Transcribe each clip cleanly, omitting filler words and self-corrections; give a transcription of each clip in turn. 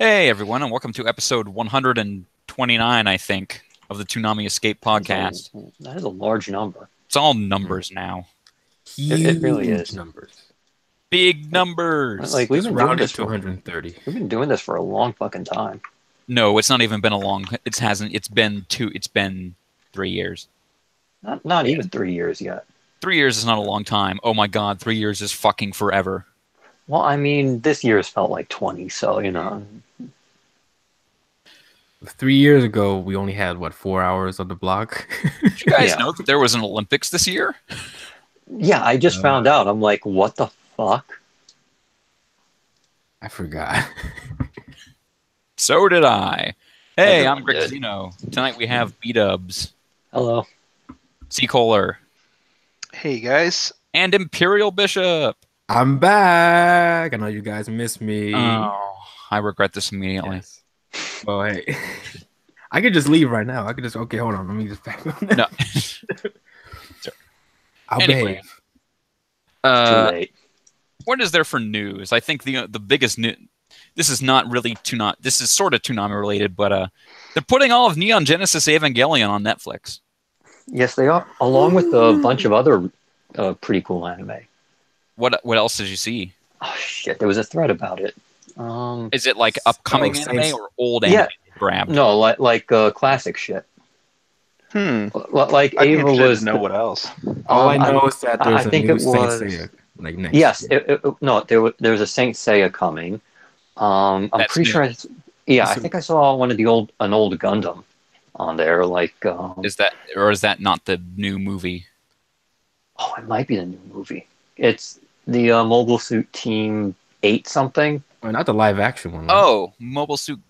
Hey everyone, and welcome to episode 129, I think, of the Toonami Escape podcast. That is a large number. It's all numbers now. It really Huge is. numbers. Big numbers. Like we've Just been doing rounded this to for 130. we've been doing this for a long fucking time. No, it's not even been a long. It hasn't. It's been 3 years. Not even 3 years yet. 3 years is not a long time. Oh my god, 3 years is fucking forever. Well, I mean, this year's felt like 20, so you know. 3 years ago, we only had 4 hours on the block. Did you guys Yeah. know that there was an Olympics this year? Yeah, I just found out. I'm like, what the fuck? I forgot. So did I. Hey, I'm Everyone Greg did. Zeno. Tonight we have B-Dubs, Hello. C. Kohler, Hey guys. and Imperial Bishop. I'm back. I know you guys miss me. Oh, I regret this immediately. Yes. Well, hey, I could just leave right now. I could just hold on. Let me just back up. No. I'll Anyway. behave. Too late. What is there for news? I think the biggest news. This is not really Toonami. This is sort of Toonami related, but they're putting all of Neon Genesis Evangelion on Netflix. Yes, they are, along with a bunch of other pretty cool anime. What else did you see? Oh shit, there was a thread about it. Is it like upcoming Oh, anime Saints- or old anime Yeah. grabbed? No, like classic shit. Like I'd be Ava interested was to know what else. All I I- know is that I there's a think new it Saint was- Seiya, like next. Yes, year. there's a Saint Seiya coming. I'm That's pretty new. sure. I So- think I saw an old Gundam on there. Like, Is that not the new movie? oh, it might be the new movie. It's the Mobile Suit Team 8 something. Well, not the live action one. Right? Oh, Mobile Suit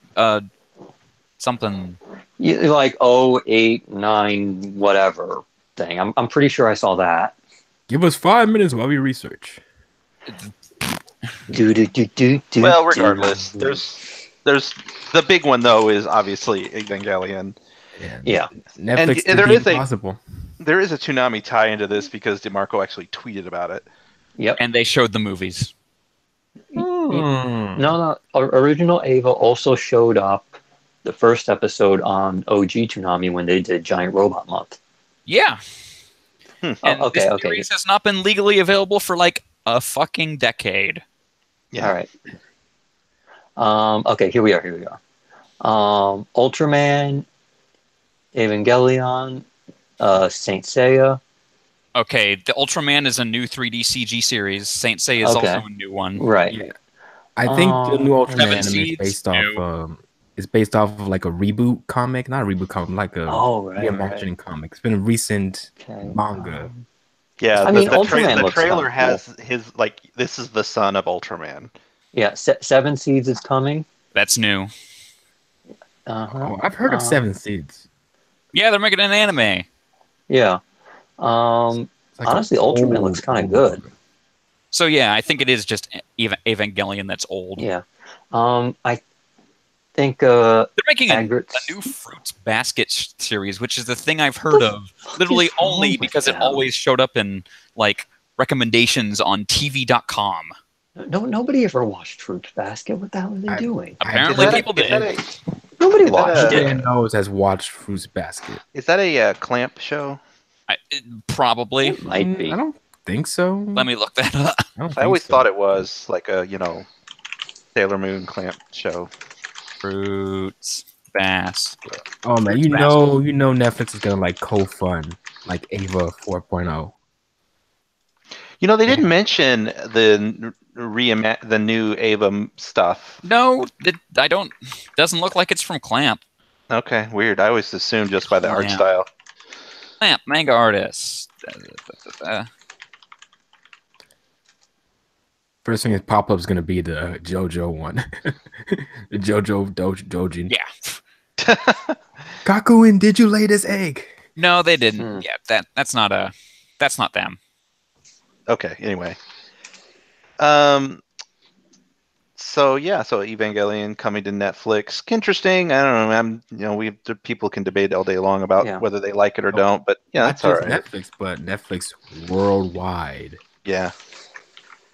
something. Yeah, like 089 whatever thing. I'm pretty sure I saw that. Give us 5 minutes while we research. Well, regardless, there's the big one though is obviously Evangelion. Yeah. Netflix And did there the is a- impossible. There is a Toonami tie into this because DeMarco actually tweeted about it. Yep. And they showed the movies. No. Original Ava also showed up the first episode on OG Toonami when they did Giant Robot Month. Yeah. Hmm. And Oh, okay, this okay. series has not been legally available for like a fucking decade. Yeah. All right. Okay, here we are. Ultraman, Evangelion, Saint Seiya. Okay, the Ultraman is a new 3D CG series. Saint Seiya is Okay. also a new one. Right. Yeah. I think the new Ultraman Seven anime is Seeds? based No. off it's based off of like a reboot comic, not a reboot comic, like a Oh, right. reimagining comic. It's been a recent Okay. manga. Yeah, I mean, Ultraman the looks trailer kinda has his like this is the son of Ultraman. Yeah, Seven Seeds is coming. That's new. Uh-huh. Oh, I've heard of Seven Seeds. Yeah, they're making an anime. Yeah. It's like Honestly, an Ultraman old- looks kinda good. So yeah, I think it is just Evangelion that's old. Yeah. I think They're making a Agrit's- new Fruits Basket series, which is the thing I've heard of literally is wrong only with because it them? always showed up in like recommendations on TV.com. nobody ever watched Fruits Basket. What the hell are they I- doing? Apparently, Is that- people is that did. Nobody is that watched a- it. Dan knows has watched Fruits Basket. Is that a Clamp show? Probably. It might be. I don't think so. Let me look that up. I always thought it was like a Sailor Moon Clamp show. Fruits Basket. Oh man, Fruits you know Netflix is gonna like co-fund like Ava 4.0. They didn't mention the new Ava stuff. No, I don't. Doesn't look like it's from Clamp. Okay, weird. I always assumed just by the art Yeah. style. Clamp manga artist. First thing that pop up is gonna be the JoJo one, the JoJo Dojin. Yeah. Kakuin, did you lay this egg? No, they didn't. Hmm. Yeah, that's not them. Okay. Anyway. So Evangelion coming to Netflix. Interesting. I don't know. People can debate all day long about Yeah. whether they like it or don't, but yeah, Not that's all just right. Netflix, but Netflix worldwide. Yeah.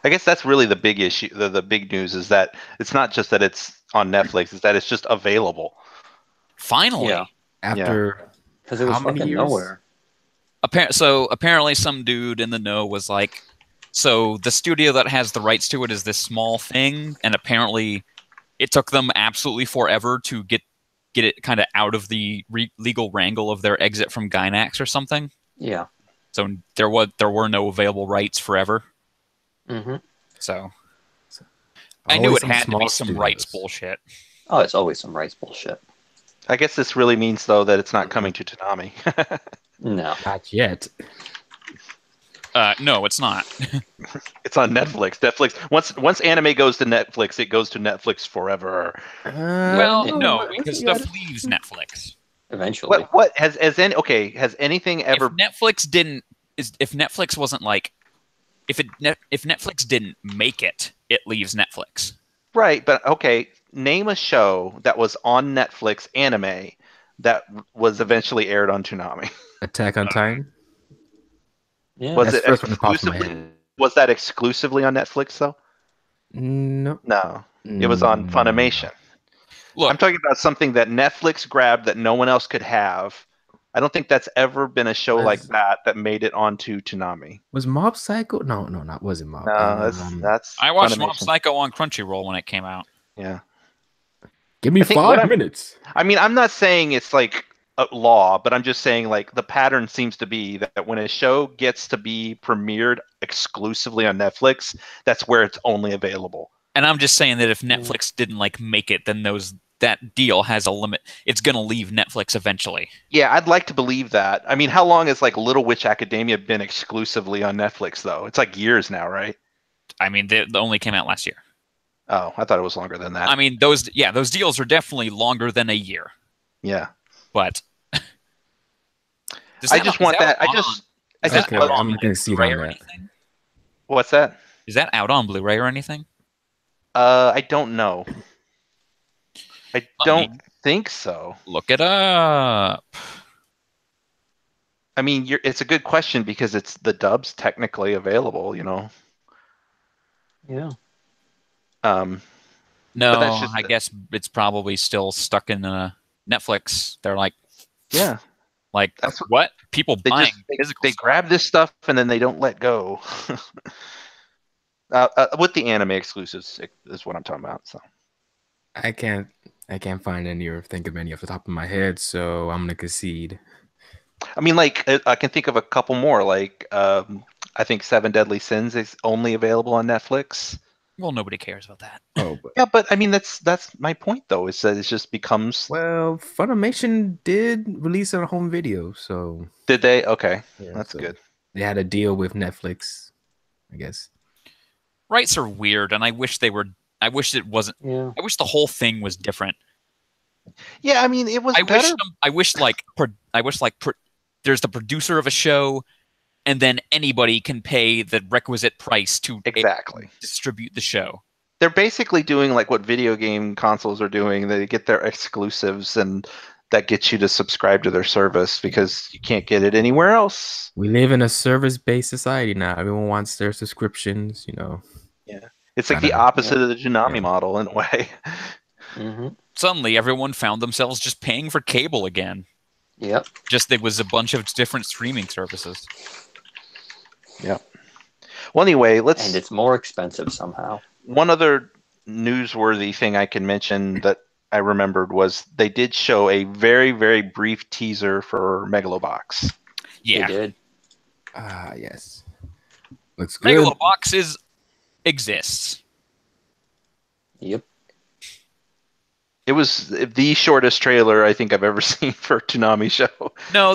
I guess that's really the big issue. The big news is that it's not just that it's on Netflix is that it's just available. Finally. Yeah. After Because it was how many fucking years? nowhere. So apparently some dude in the know was like, so the studio that has the rights to it is this small thing, and apparently it took them absolutely forever to get it kind of out of the legal wrangle of their exit from Gainax or something. Yeah. So there were no available rights forever. Mm-hmm. So I knew Always it some had to be small some rights studios. bullshit. Oh, it's always some rights bullshit. I guess this really means though that it's not coming to Toonami. No. Not yet. No, it's not. It's on Netflix. Once anime goes to Netflix, it goes to Netflix forever. Well, Yeah. no, because stuff leaves Netflix. Eventually. What has anything If ever Netflix wasn't like if Netflix didn't make it, it leaves Netflix. right? But okay, name a show that was on Netflix anime that was eventually aired on Toonami. Attack on Titan. Yeah. Was That's it the first one that pops in my exclusively? head. Was that exclusively on Netflix though? No. No, it was on Funimation. Look, I'm talking about something that Netflix grabbed that no one else could have. I don't think that's ever been a show like that made it onto Toonami. Was Mob Psycho? No, not wasn't Mob. No, that's I watched Mob Funimation. Psycho on Crunchyroll when it came out. Yeah. Give me I think what 5 I'm- minutes. I mean, I'm not saying it's like a law, but I'm just saying like the pattern seems to be that when a show gets to be premiered exclusively on Netflix, that's where it's only available. And I'm just saying that if Netflix didn't like make it, then that deal has a limit. It's gonna leave Netflix eventually. Yeah, I'd like to believe that. I mean, how long has like Little Witch Academia been exclusively on Netflix though? It's like years now, right? I mean, they only came out last year. Oh, I thought it was longer than that. I mean, those deals are definitely longer than a year. Yeah. But I just want that. I just Okay, out I'm on not gonna see Blu-ray on or that. anything? What's that? Is that out on Blu-ray or anything? I don't know. I Let don't me think so. look it up. I mean, it's a good question because it's the dub's technically available, you know. Yeah. Um, No, that's just- I guess it's probably still stuck in Netflix. They're like, yeah, That's what people they buying just physical they stuff. grab this stuff and then they don't let go. With the anime exclusives is what I'm talking about. So I can't find any or think of any off the top of my head, so I'm gonna concede. I mean, like I can think of a couple more. Like I think Seven Deadly Sins is only available on Netflix. Well, nobody cares about that. Oh, but Yeah, but I mean that's my point though. Is that it just becomes. well, Funimation did release a home video, so Did they? Okay, yeah, that's so good. They had a deal with Netflix, I guess. Rights are weird, and I wish they were. I wish it wasn't. Yeah. I wish the whole thing was different. Yeah, I mean it was better. There's the producer of a show, and then anybody can pay the requisite price to Exactly. distribute the show. They're basically doing like what video game consoles are doing. They get their exclusives, and that gets you to subscribe to their service because you can't get it anywhere else. We live in a service-based society now. Everyone wants their subscriptions, you know. It's like the Kinda. opposite of the Toonami Yeah. model in a way. Mm-hmm. Suddenly, everyone found themselves just paying for cable again. Yep. Just there was a bunch of different streaming services. Well, anyway, And it's more expensive somehow. one other newsworthy thing I can mention that I remembered was they did show a very, very brief teaser for Megalobox. Yeah, They did. Ah, yes. Looks good. Megalobox exists. Yep. It was the shortest trailer I think I've ever seen for a Toonami show. No,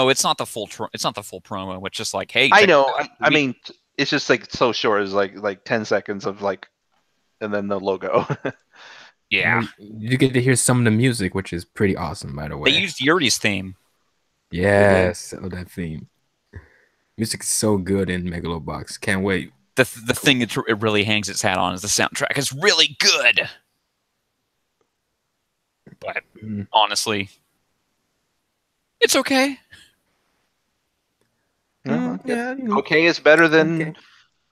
it's not the full. It's not the full promo. It's just like, hey, I check know. this out. I mean, it's just like so short. It's like 10 seconds of like, and then the logo. Yeah, You get to hear some of the music, which is pretty awesome, by the way. they used Yuri's theme. Yes, oh, that theme. Music is so good in Megalobox. Can't wait. The thing it really hangs its hat on is the soundtrack is really good. But honestly, it's okay. No, Yeah, you know. okay is better than Okay.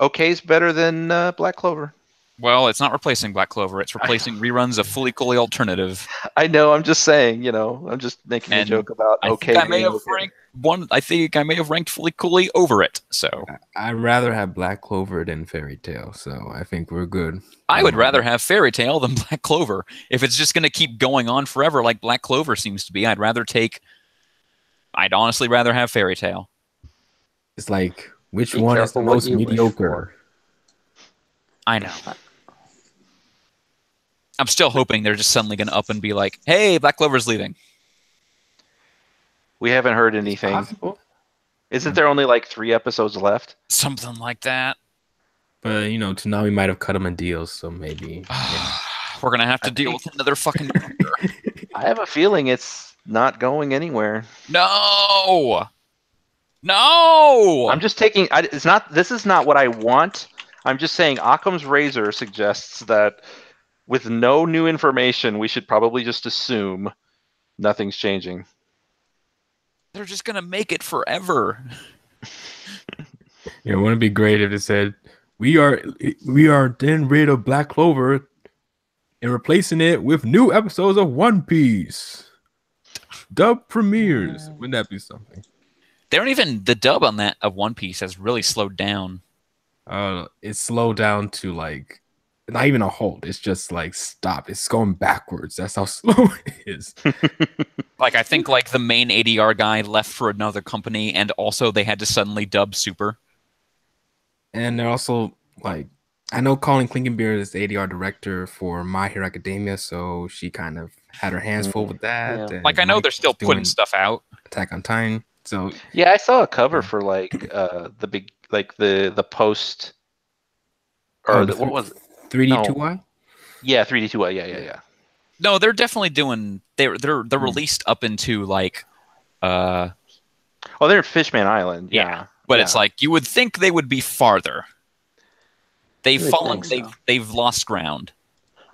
okay is better than Black Clover. Well, it's not replacing Black Clover. It's replacing reruns of Fully Cooley Alternative. I know. I'm just saying. I'm just making a And joke about I okay. think I may being have okay. ranked one. I think I may have ranked Fully Cooley over it. So I'd rather have Black Clover than Fairy Tale, so I think we're good. I would rather have Fairy Tale than Black Clover. If it's just going to keep going on forever, like Black Clover seems to be, I'd honestly rather have Fairy Tale. It's like, which Be one is the careful what most you wish mediocre? I know. I'm still hoping they're just suddenly going to up and be like, "Hey, Black Clover's leaving." We haven't heard anything. Possible. Isn't there only like 3 episodes left? Something like that. But Toonami might have cut him a deal, so maybe. We're going to have to deal with another fucking year. I have a feeling it's not going anywhere. No. No. I'm just taking. This is not what I want. I'm just saying. Occam's razor suggests that with no new information, we should probably just assume nothing's changing. They're just going to make it forever. Wouldn't it be great if it said, we are getting rid of Black Clover and replacing it with new episodes of One Piece. Dub premieres. Wouldn't that be something? They don't even the dub on that of One Piece has really slowed down. It's slowed down to like not even a halt. It's just like stop. It's going backwards. That's how slow it is. Like I think like the main ADR guy left for another company, and also they had to suddenly dub Super. And they're also like, I know Colin Klinkenbeard is the ADR director for My Hero Academia, so she kind of had her hands full with that. Yeah. And Like I know Mike they're still was doing putting stuff out. Attack on Titan. So Yeah, I saw a cover for like the big the post or what was it? 3D2Y? Yeah, 3D2Y. Yeah. No, they're definitely doing. They're released up into like, Oh, they're at Fishman Island. Yeah. but it's like you would think they would be farther. They've You would fallen. think so. They've lost ground.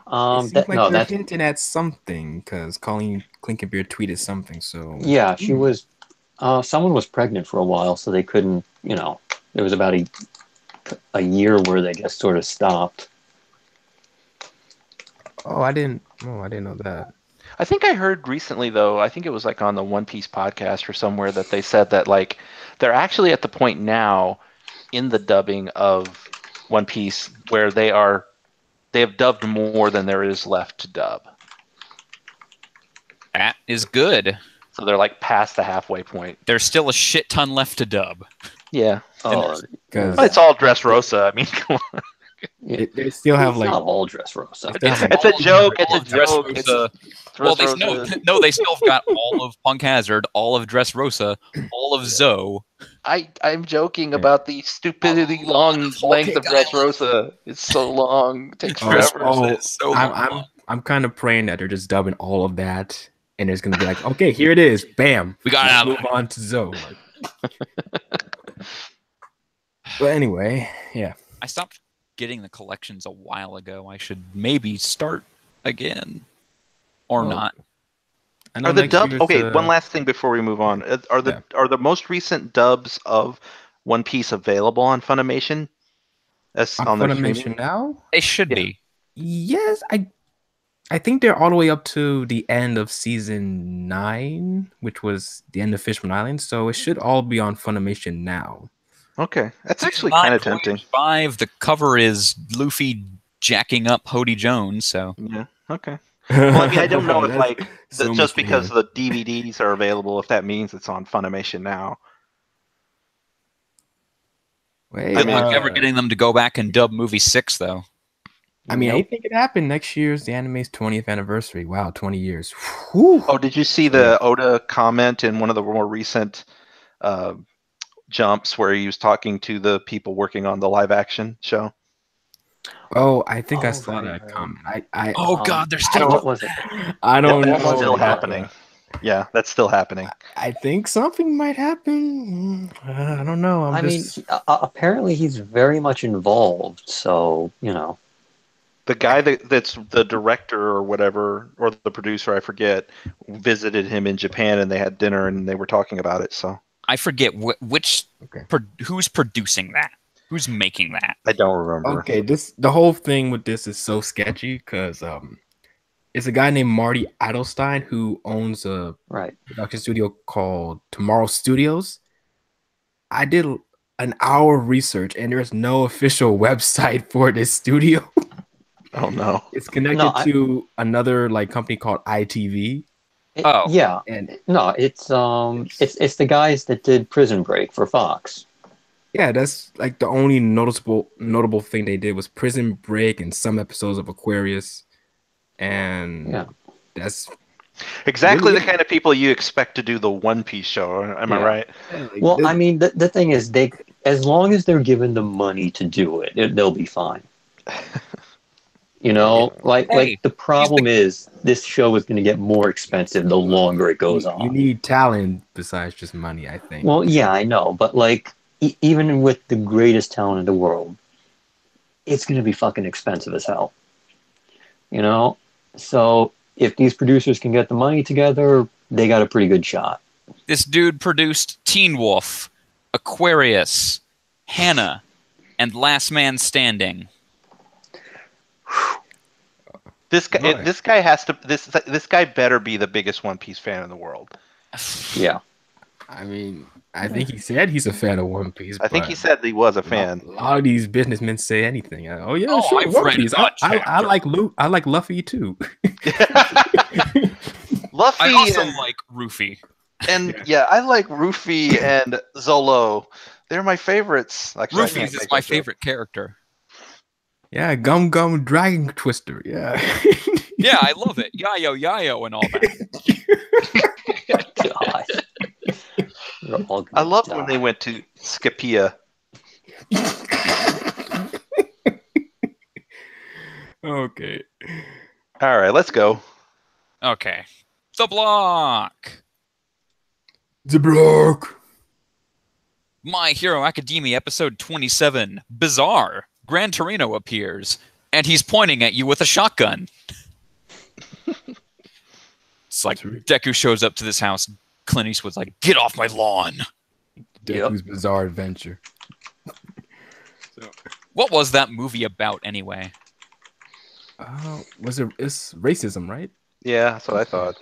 It seems like they're that's hinting at something because Colleen Klinkenbeard tweeted something. So yeah. She was. Someone was pregnant for a while, so they couldn't. It was about a year where they just sort of stopped. I didn't know that. I think I heard recently though. I think it was like on the One Piece podcast or somewhere that they said that like they're actually at the point now in the dubbing of One Piece where they have dubbed more than there is left to dub. That is good. So they're like past the halfway point. There's still a shit ton left to dub. Yeah. Because It's all Dressrosa. I mean, come on. they still have It's like not all Dressrosa. It's a joke. It's a joke. Well, they still have got all of Punk Hazard, all of Dressrosa, all of Zoe. I'm joking about the stupidity long length of Dressrosa. It's so long. It takes forever. I'm kind of praying that they're just dubbing all of that, and it's gonna be like, okay, here it is, bam, We got it out. Move on to Zoe. But anyway, yeah. I stopped getting the collections a while ago. I should maybe start again, or not. Are the dubs okay? One last thing before we move on. Are the most recent dubs of One Piece available on Funimation? On Funimation now? They should be. Yes, I think they're all the way up to the end of season 9, which was the end of Fishman Island. So it should all be on Funimation now. Okay, that's actually kind of tempting. 5. The cover is Luffy jacking up Hody Jones. So yeah, okay. Well, I mean, I don't know if like so just because the DVDs are available, if that means it's on Funimation now. Wait, good luck ever getting them to go back and dub movie 6, though. I mean, anything could happen. Next year's the anime's 20th anniversary. Wow, 20 years. Whew. Oh, did you see the Oda comment in one of the more recent jumps where he was talking to the people working on the live action show? Oh, I think I saw that comment. God, they're still. What was it? I don't know. That's still happening. Yeah, that's still happening. I think something might happen. I don't know. I mean, apparently he's very much involved. So The guy that's the director or whatever, or the producer, I forget, visited him in Japan and they had dinner and they were talking about it. So I forget which who's producing that. Who's making that? I don't remember. Okay, the whole thing with this is so sketchy because it's a guy named Marty Adelstein who owns a Right. production studio called Tomorrow Studios. I did an hour of research and there's no official website for this studio. Oh no. It's connected No, to another like company called ITV. Oh. Yeah. And No, it's the guys that did Prison Break for Fox. yeah, that's like the only notable thing they did was Prison Break and some episodes of Aquarius. And Yeah. that's Exactly really the kind of people you expect to do the One Piece show. Am I Yeah. right? Well, I mean, the thing is, as long as they're given the money to do it, they'll be fine. You know, Hey, the problem is this show is going to get more expensive the longer it goes you on. need talent besides just money, I think. Well, yeah, I know, but like even with the greatest talent in the world, it's going to be fucking expensive as hell. You know, so if these producers can get the money together, they got a pretty good shot. this dude produced Teen Wolf, Aquarius, Hannah, and Last Man Standing. This guy, Right. this guy has to. This guy better be the biggest One Piece fan in the world. Yeah. I mean, I think he said he's a fan of One Piece. I think but he said he was a a fan. lot of these businessmen say anything. Oh yeah, Oh, sure, I've One read Piece. a I chapter. like I like Luffy too. Luffy I also and, like Rufy. and yeah, I like Rufy and Zolo. They're my favorites. Actually, I can't Rufy's is make my that joke. favorite character. Yeah, Gum Gum Dragon Twister. Yeah. Yeah, I love it. Yayo and all that. God. You're all I gonna love die. when they went to Scipia. Okay. All right, let's go. Okay. The block. The block. My Hero Academia episode 27. Bizarre. Gran Torino appears, and he's pointing at you with a shotgun. It's like Deku shows up to this house. Clint Eastwood's like, "Get off my lawn." Deku's Bizarre Adventure. What was that movie about anyway? It's racism, right? Yeah, that's what I thought.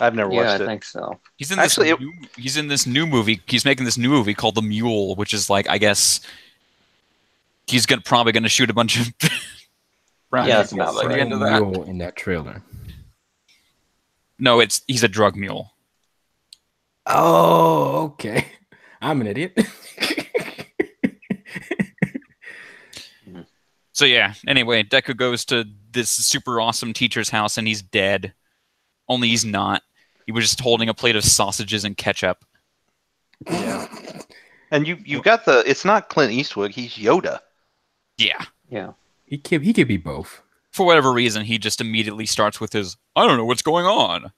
I've never Yeah, watched I it. think so. He's in this Actually, he's in this new movie. He's making this new movie called The Mule, which is like, I guess he's probably gonna shoot a bunch of brown Yeah, people it's about by like the end of that. Mule in that trailer. No, he's a drug mule. Oh, okay. I'm an idiot. So yeah, anyway, Deku goes to this super awesome teacher's house and he's dead. Only he's not. He was just holding a plate of sausages and ketchup. Yeah. And you got the. It's not Clint Eastwood. He's Yoda. Yeah. Yeah. He could be both. For whatever reason, he just immediately starts with his, "I don't know what's going on.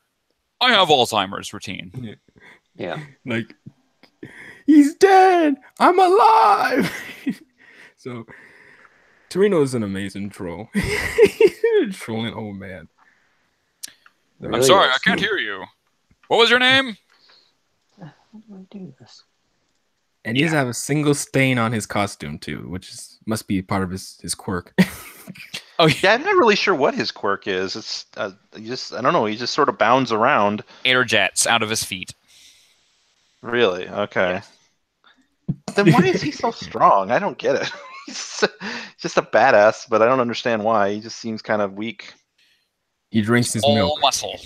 I have Alzheimer's" routine. Yeah. Like, he's dead. I'm alive. So, Torino is an amazing troll. He's trolling old man. I'm Really sorry, is. I can't hear you. What was your name? How do I do this? And he doesn't have a single stain on his costume too, which must be part of his quirk. Oh, Yeah, I'm not really sure what his quirk is. It's I don't know. He just sort of bounds around. air jets out of his feet. Really? Okay. Then why is he so strong? I don't get it. He's just a badass, but I don't understand why. He just seems kind of weak. He drinks his All milk. muscle.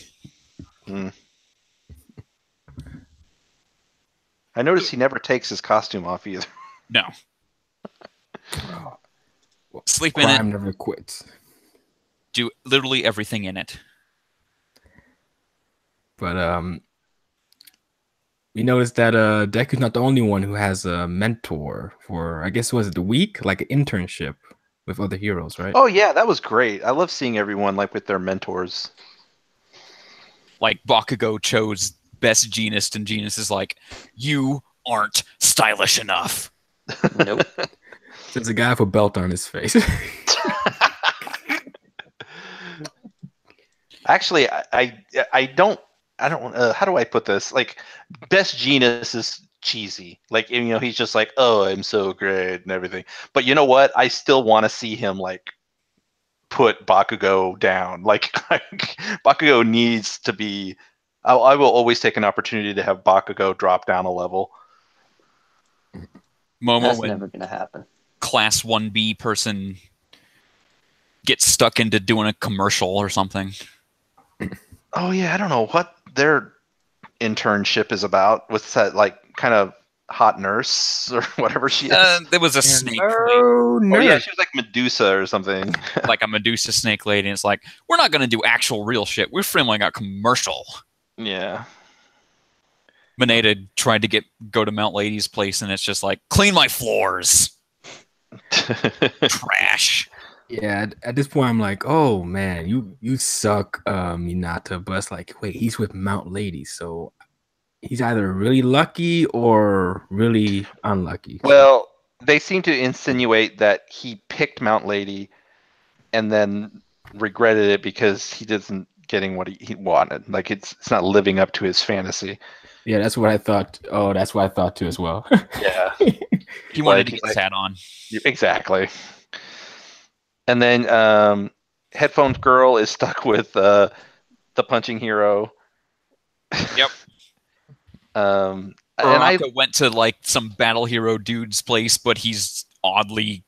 I notice he never takes his costume off either. No. Sleep in Crime it. never quits. Do literally everything in it. But we noticed that Deku's not the only one who has a mentor for, I guess, was it the week, like an internship with other heroes, right? Oh yeah, that was great. I love seeing everyone like with their mentors. Like Bakugo chose best Genist, and Genist is like, "You aren't stylish enough." Nope. There's a guy with a belt on his face. Actually, I don't how do I put this? Like, best Genus is cheesy. Like, you know, he's just like, oh, I'm so great and everything. But you know what? I still want to see him like put Bakugo down. Like, Bakugo needs to be. I will always take an opportunity to have Bakugo drop down a level. Momo That's when never gonna happen. class 1B person gets stuck into doing a commercial or something. Oh yeah, I don't know what their internship is about. What's that, like, kind of hot nurse or whatever she is? There was a snake lady, Oh, Oh yeah, nerd. she was like Medusa or something. like a Medusa snake lady, and it's like, we're not going to do actual real shit. We're filming a commercial. Yeah. Mineta tried to go to Mount Lady's place, and it's just like, clean my floors. Trash. Yeah, at this point, I'm like, oh man, you suck, Minata. But it's like, wait, he's with Mount Lady, so he's either really lucky or really unlucky. Well, they seem to insinuate that he picked Mount Lady and then regretted it because he isn't getting what he wanted. Like, it's not living up to his fantasy. Yeah, that's what I thought. Oh, that's what I thought too as well. Yeah. He wanted to He's get his hat on. Exactly. And then Headphones Girl is stuck with the punching hero. Yep. And Uraraka went to like some battle hero dude's place, but he's oddly.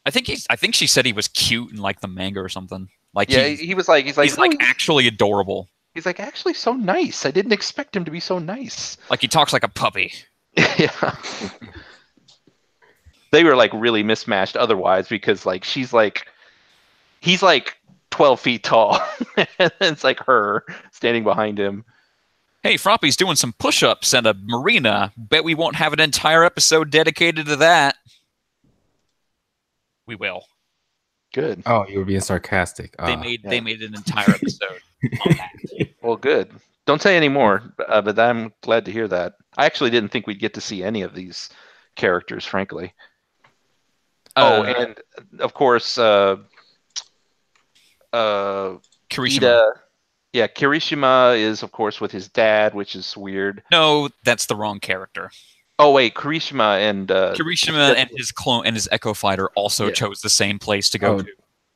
I think she said he was cute in like the manga or something. Like yeah, he's like actually adorable. He's like, actually so nice. I didn't expect him to be so nice. Like he talks like a puppy. Yeah. They were like really mismatched otherwise because like he's like 12 feet tall. And it's like her standing behind him. Hey, Froppy's doing some push-ups at a marina. Bet we won't have an entire episode dedicated to that. We will. Good. Oh, you were being sarcastic. They made an entire episode on that. Well, good. Don't say any more, but I'm glad to hear that. I actually didn't think we'd get to see any of these characters, frankly. And of course, Kirishima. Ida. Yeah, Kirishima is, of course, with his dad, which is weird. No, that's the wrong character. Oh wait, Kirishima and his clone and his Echo Fighter also chose the same place to go to.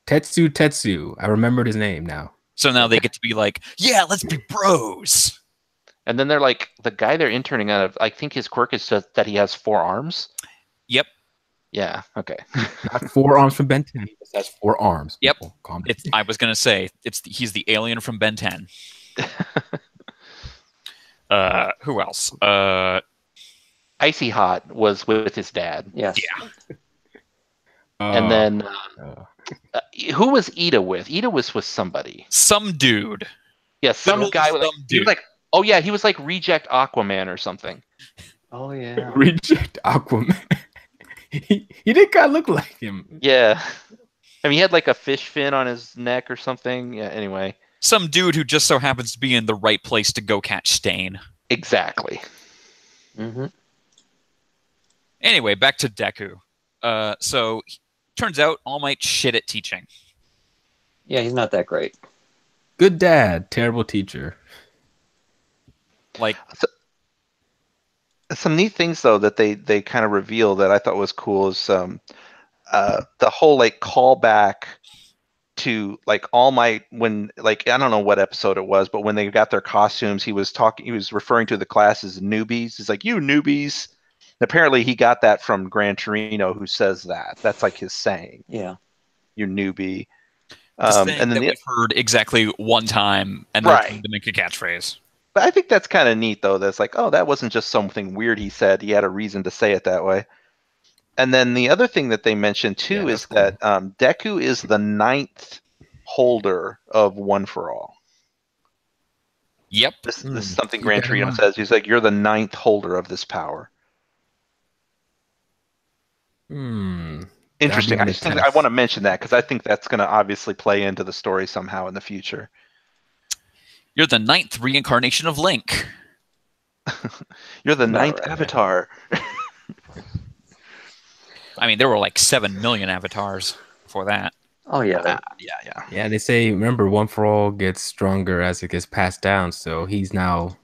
Tetsu. I remembered his name now. So now they get to be like, yeah, let's be bros. And then they're like, the guy they're interning out of, I think his quirk is just that he has 4 arms. Yep. Yeah. Okay. Not 4 arms from Ben 10. He just has 4 arms. Yep. Calm down. I was gonna say he's the alien from Ben 10. Who else? Icy Hot was with his dad. Yes. Yeah. And then who was Ida with? Ida was with somebody. Some dude. Yeah, some Literally guy. some He dude. was like, oh yeah, he was like Reject Aquaman or something. Oh yeah. Reject Aquaman. he did kind of look like him. Yeah. I mean, he had like a fish fin on his neck or something. Yeah. Anyway. Some dude who just so happens to be in the right place to go catch Stain. Exactly. Mm-hmm. Anyway, back to Deku. So turns out All Might shit at teaching. Yeah, he's not that great. Good dad, terrible teacher. Like Some neat things though that they kind of reveal that I thought was cool is the whole like callback to like All Might when, like, I don't know what episode it was, but when they got their costumes, he was referring to the class as newbies. He's like, you newbies. Apparently he got that from Gran Torino, who says that. That's like his saying. Yeah. You newbie. and then we've heard exactly one time, and Right. then to make a catchphrase. But I think that's kind of neat, though. That's like, oh, that wasn't just something weird he said. He had a reason to say it that way. And then the other thing that they mentioned, too, is that Deku is the 9th holder of One for All. Yep. This is something Gran Torino says. He's like, you're the 9th holder of this power. Interesting. I want to mention that because I think that's going to obviously play into the story somehow in the future. You're the 9th reincarnation of Link. You're the 9th avatar. I mean, there were like 7 million avatars before that. Oh yeah. Yeah, they say, remember, One for All gets stronger as it gets passed down. So he's now,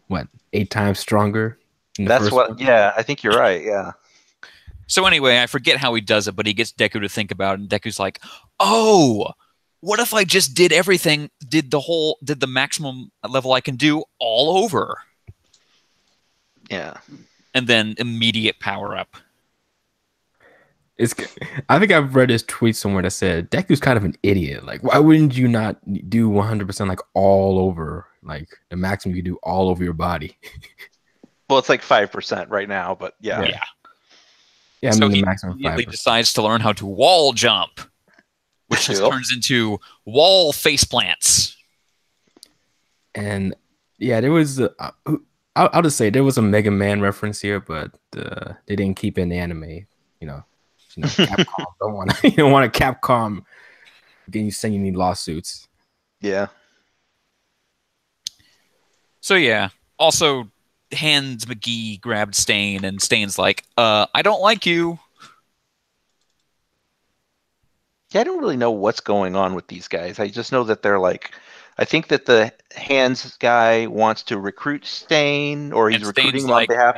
8 times stronger In the That's first what. one. Yeah, I think you're right. Yeah. So anyway, I forget how he does it, but he gets Deku to think about it, and Deku's like, "Oh, what if I just did everything, did the maximum level I can do all over?" Yeah. And then immediate power up. It's. I think I've read this tweet somewhere that said Deku's kind of an idiot. Like, why wouldn't you not do 100% like all over, like the maximum you do all over your body? Well, it's like 5% right now, but yeah. Yeah. Yeah, I So mean the he maximum immediately 5%. decides to learn how to wall jump, which just Yep. turns into wall face plants. And yeah, there was. I'll just say there was a Mega Man reference here, but they didn't keep it in the anime. Capcom don't want you don't want a Capcom getting you sending you lawsuits. Yeah. So yeah. Also, Hans McGee grabbed Stain, and Stain's like, I don't like you. Yeah, I don't really know what's going on with these guys. I just know that they're like, I think that the Hands guy wants to recruit Stain, or he's And recruiting Stain's him on like- behalf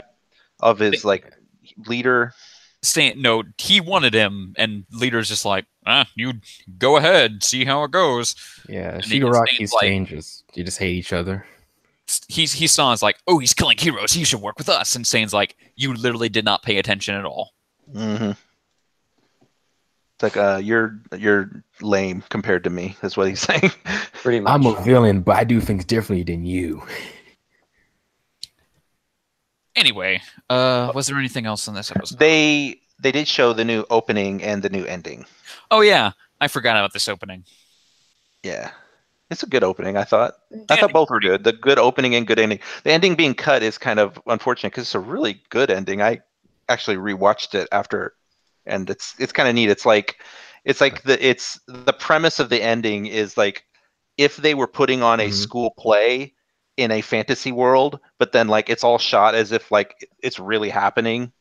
of his like leader. Stain, no, he wanted him, and Leader's just like, you go ahead, see how it goes. Yeah, And then Shigaraki's Stain's like- changes. You just hate each other. He saw it's like, oh, he's killing heroes, he should work with us. And Stain's like, you literally did not pay attention at all. Mm-hmm. It's like you're lame compared to me. That's what he's saying. Pretty much. I'm a villain, but I do things differently than you. Anyway, was there anything else in this episode? They did show the new opening and the new ending. Oh yeah, I forgot about this opening. Yeah. It's a good opening, I thought. I thought ending's both were good. The good opening and good ending. The ending being cut is kind of unfortunate because it's a really good ending. I actually rewatched it after, and it's kind of neat. It's like the premise of the ending is like if they were putting on a Mhm. school play in a fantasy world, but then like it's all shot as if like it's really happening.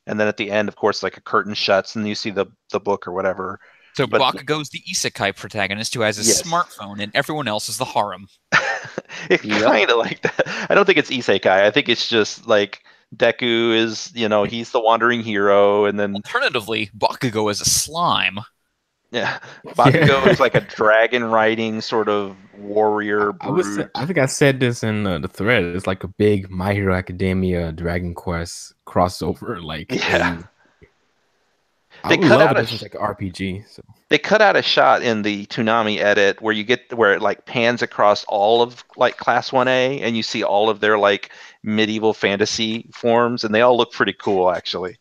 And then at the end, of course, like a curtain shuts and you see the book or whatever. So But- Bakugo's the isekai protagonist who has a Yes. smartphone, and everyone else is the harem. It's Yep. kind of like that. I don't think it's isekai. I think it's just like Deku is, he's the wandering hero, and then Alternatively, Bakugo is a slime. yeah, Bakugo is like a dragon riding sort of warrior brute. I think I said this in the thread. It's like a big My Hero Academia Dragon Quest crossover. Like, Yeah. I They would cut love out it a if it's like an RPG. So They cut out a shot in the Toonami edit where it like pans across all of like Class 1A, and you see all of their like medieval fantasy forms, and they all look pretty cool actually.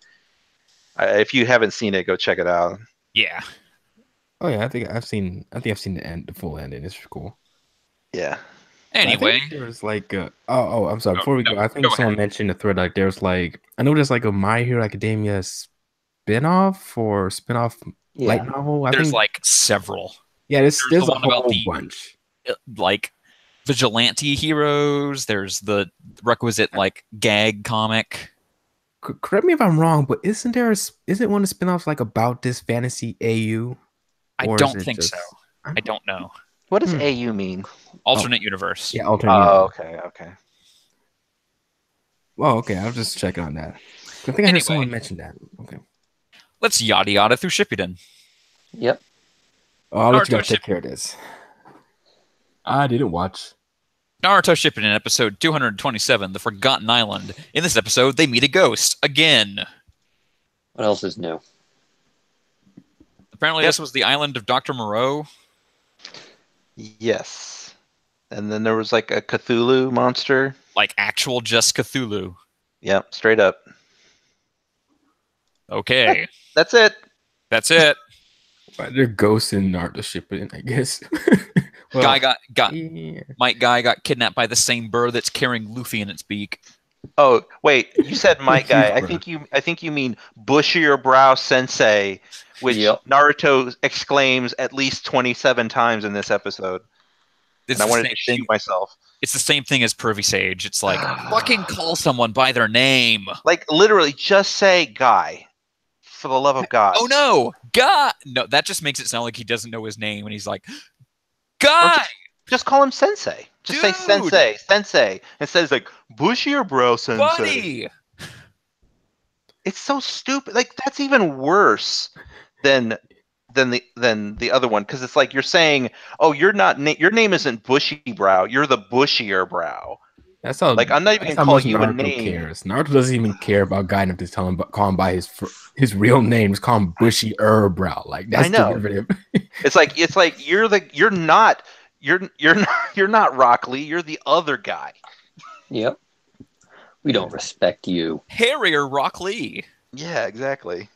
If you haven't seen it, go check it out. Yeah. oh yeah, I think I've seen the full ending. It's cool. Yeah. Anyway, there's like I'm sorry. Before we no, go, I think go someone mentioned the thread. Like, there's like I know there's like a My Hero Academia spin-off Yeah. light novel. I there's think like several there's the a one about whole the- bunch. like vigilante heroes. There's the requisite like gag comic. Correct me if I'm wrong, but isn't one of the spin-offs like about this fantasy AU? I Or is don't it think just- so. I don't know. What does Hmm. AU mean? Alternate universe. Yeah, alternate. Oh, okay. Oh, okay. I'll just check on that. I think I heard Anyway. someone mention that. Okay. Let's yada yada through Shippuden. Yep. Oh, I'll let you Naruto guys take care of this. I didn't watch. Naruto Shippuden, episode 227, The Forgotten Island. In this episode, they meet a ghost again. What else is new? Apparently, Yep. this was the island of Dr. Moreau. Yes. And then there was like a Cthulhu monster. Like actual just Cthulhu. Yep, straight up. Okay, That's it. that's it. They're ghosts in Naruto Shippuden, I guess. Well, Guy got yeah. Mike Guy got kidnapped by the same bird that's carrying Luffy in its beak. Oh, wait, you said Mike guy. I Huge think you mean bushier brow sensei, which Yep. Naruto exclaims at least 27 times in this episode. It's And I the wanted same to shoot thing. myself. It's the same thing as Pervy Sage. It's like fucking call someone by their name. Like literally just say guy. For the love of God. Oh no, Guy! No, that just makes it sound like he doesn't know his name, and he's like, Guy! Just call him Sensei. Just say Dude! Sensei. Instead it's like bushier brow Sensei. Buddy! It's so stupid. Like that's even worse than the other one, because it's like you're saying, oh, your name isn't Bushy Brow, you're the bushier brow. That's how. Like I'm not even That's gonna how call much you a Naruto name. cares. Naruto doesn't even care about guy enough to call him by his real name. Just call him Bushy Brow. Like that's I know. derivative. It's like you're not Rock Lee. You're the other guy. Yep. We don't respect you. Harrier Rock Lee. Yeah, exactly.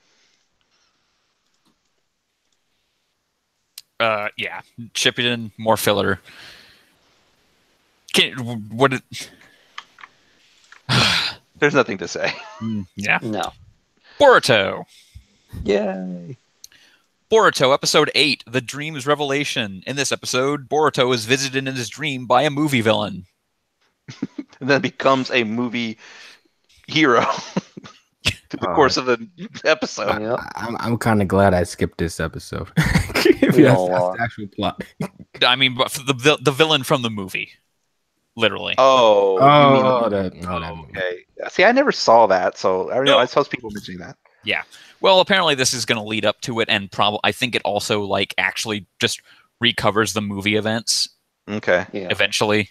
Yeah. Shippuden, more filler. There's nothing to say. Yeah. No. Boruto. Yay. Boruto, episode 8, The Dream's Revelation. In this episode, Boruto is visited in his dream by a movie villain. And then becomes a movie hero through the course of the episode. Yep. I'm kind of glad I skipped this episode. We that's all are. the actual plot. I mean, but the villain from the movie. Literally. Oh, you mean that movie. okay. See, I never saw that, so I saw people mentioning that. Yeah. Well, apparently this is going to lead up to it, and I think it also like actually just recovers the movie events Okay. Yeah. eventually.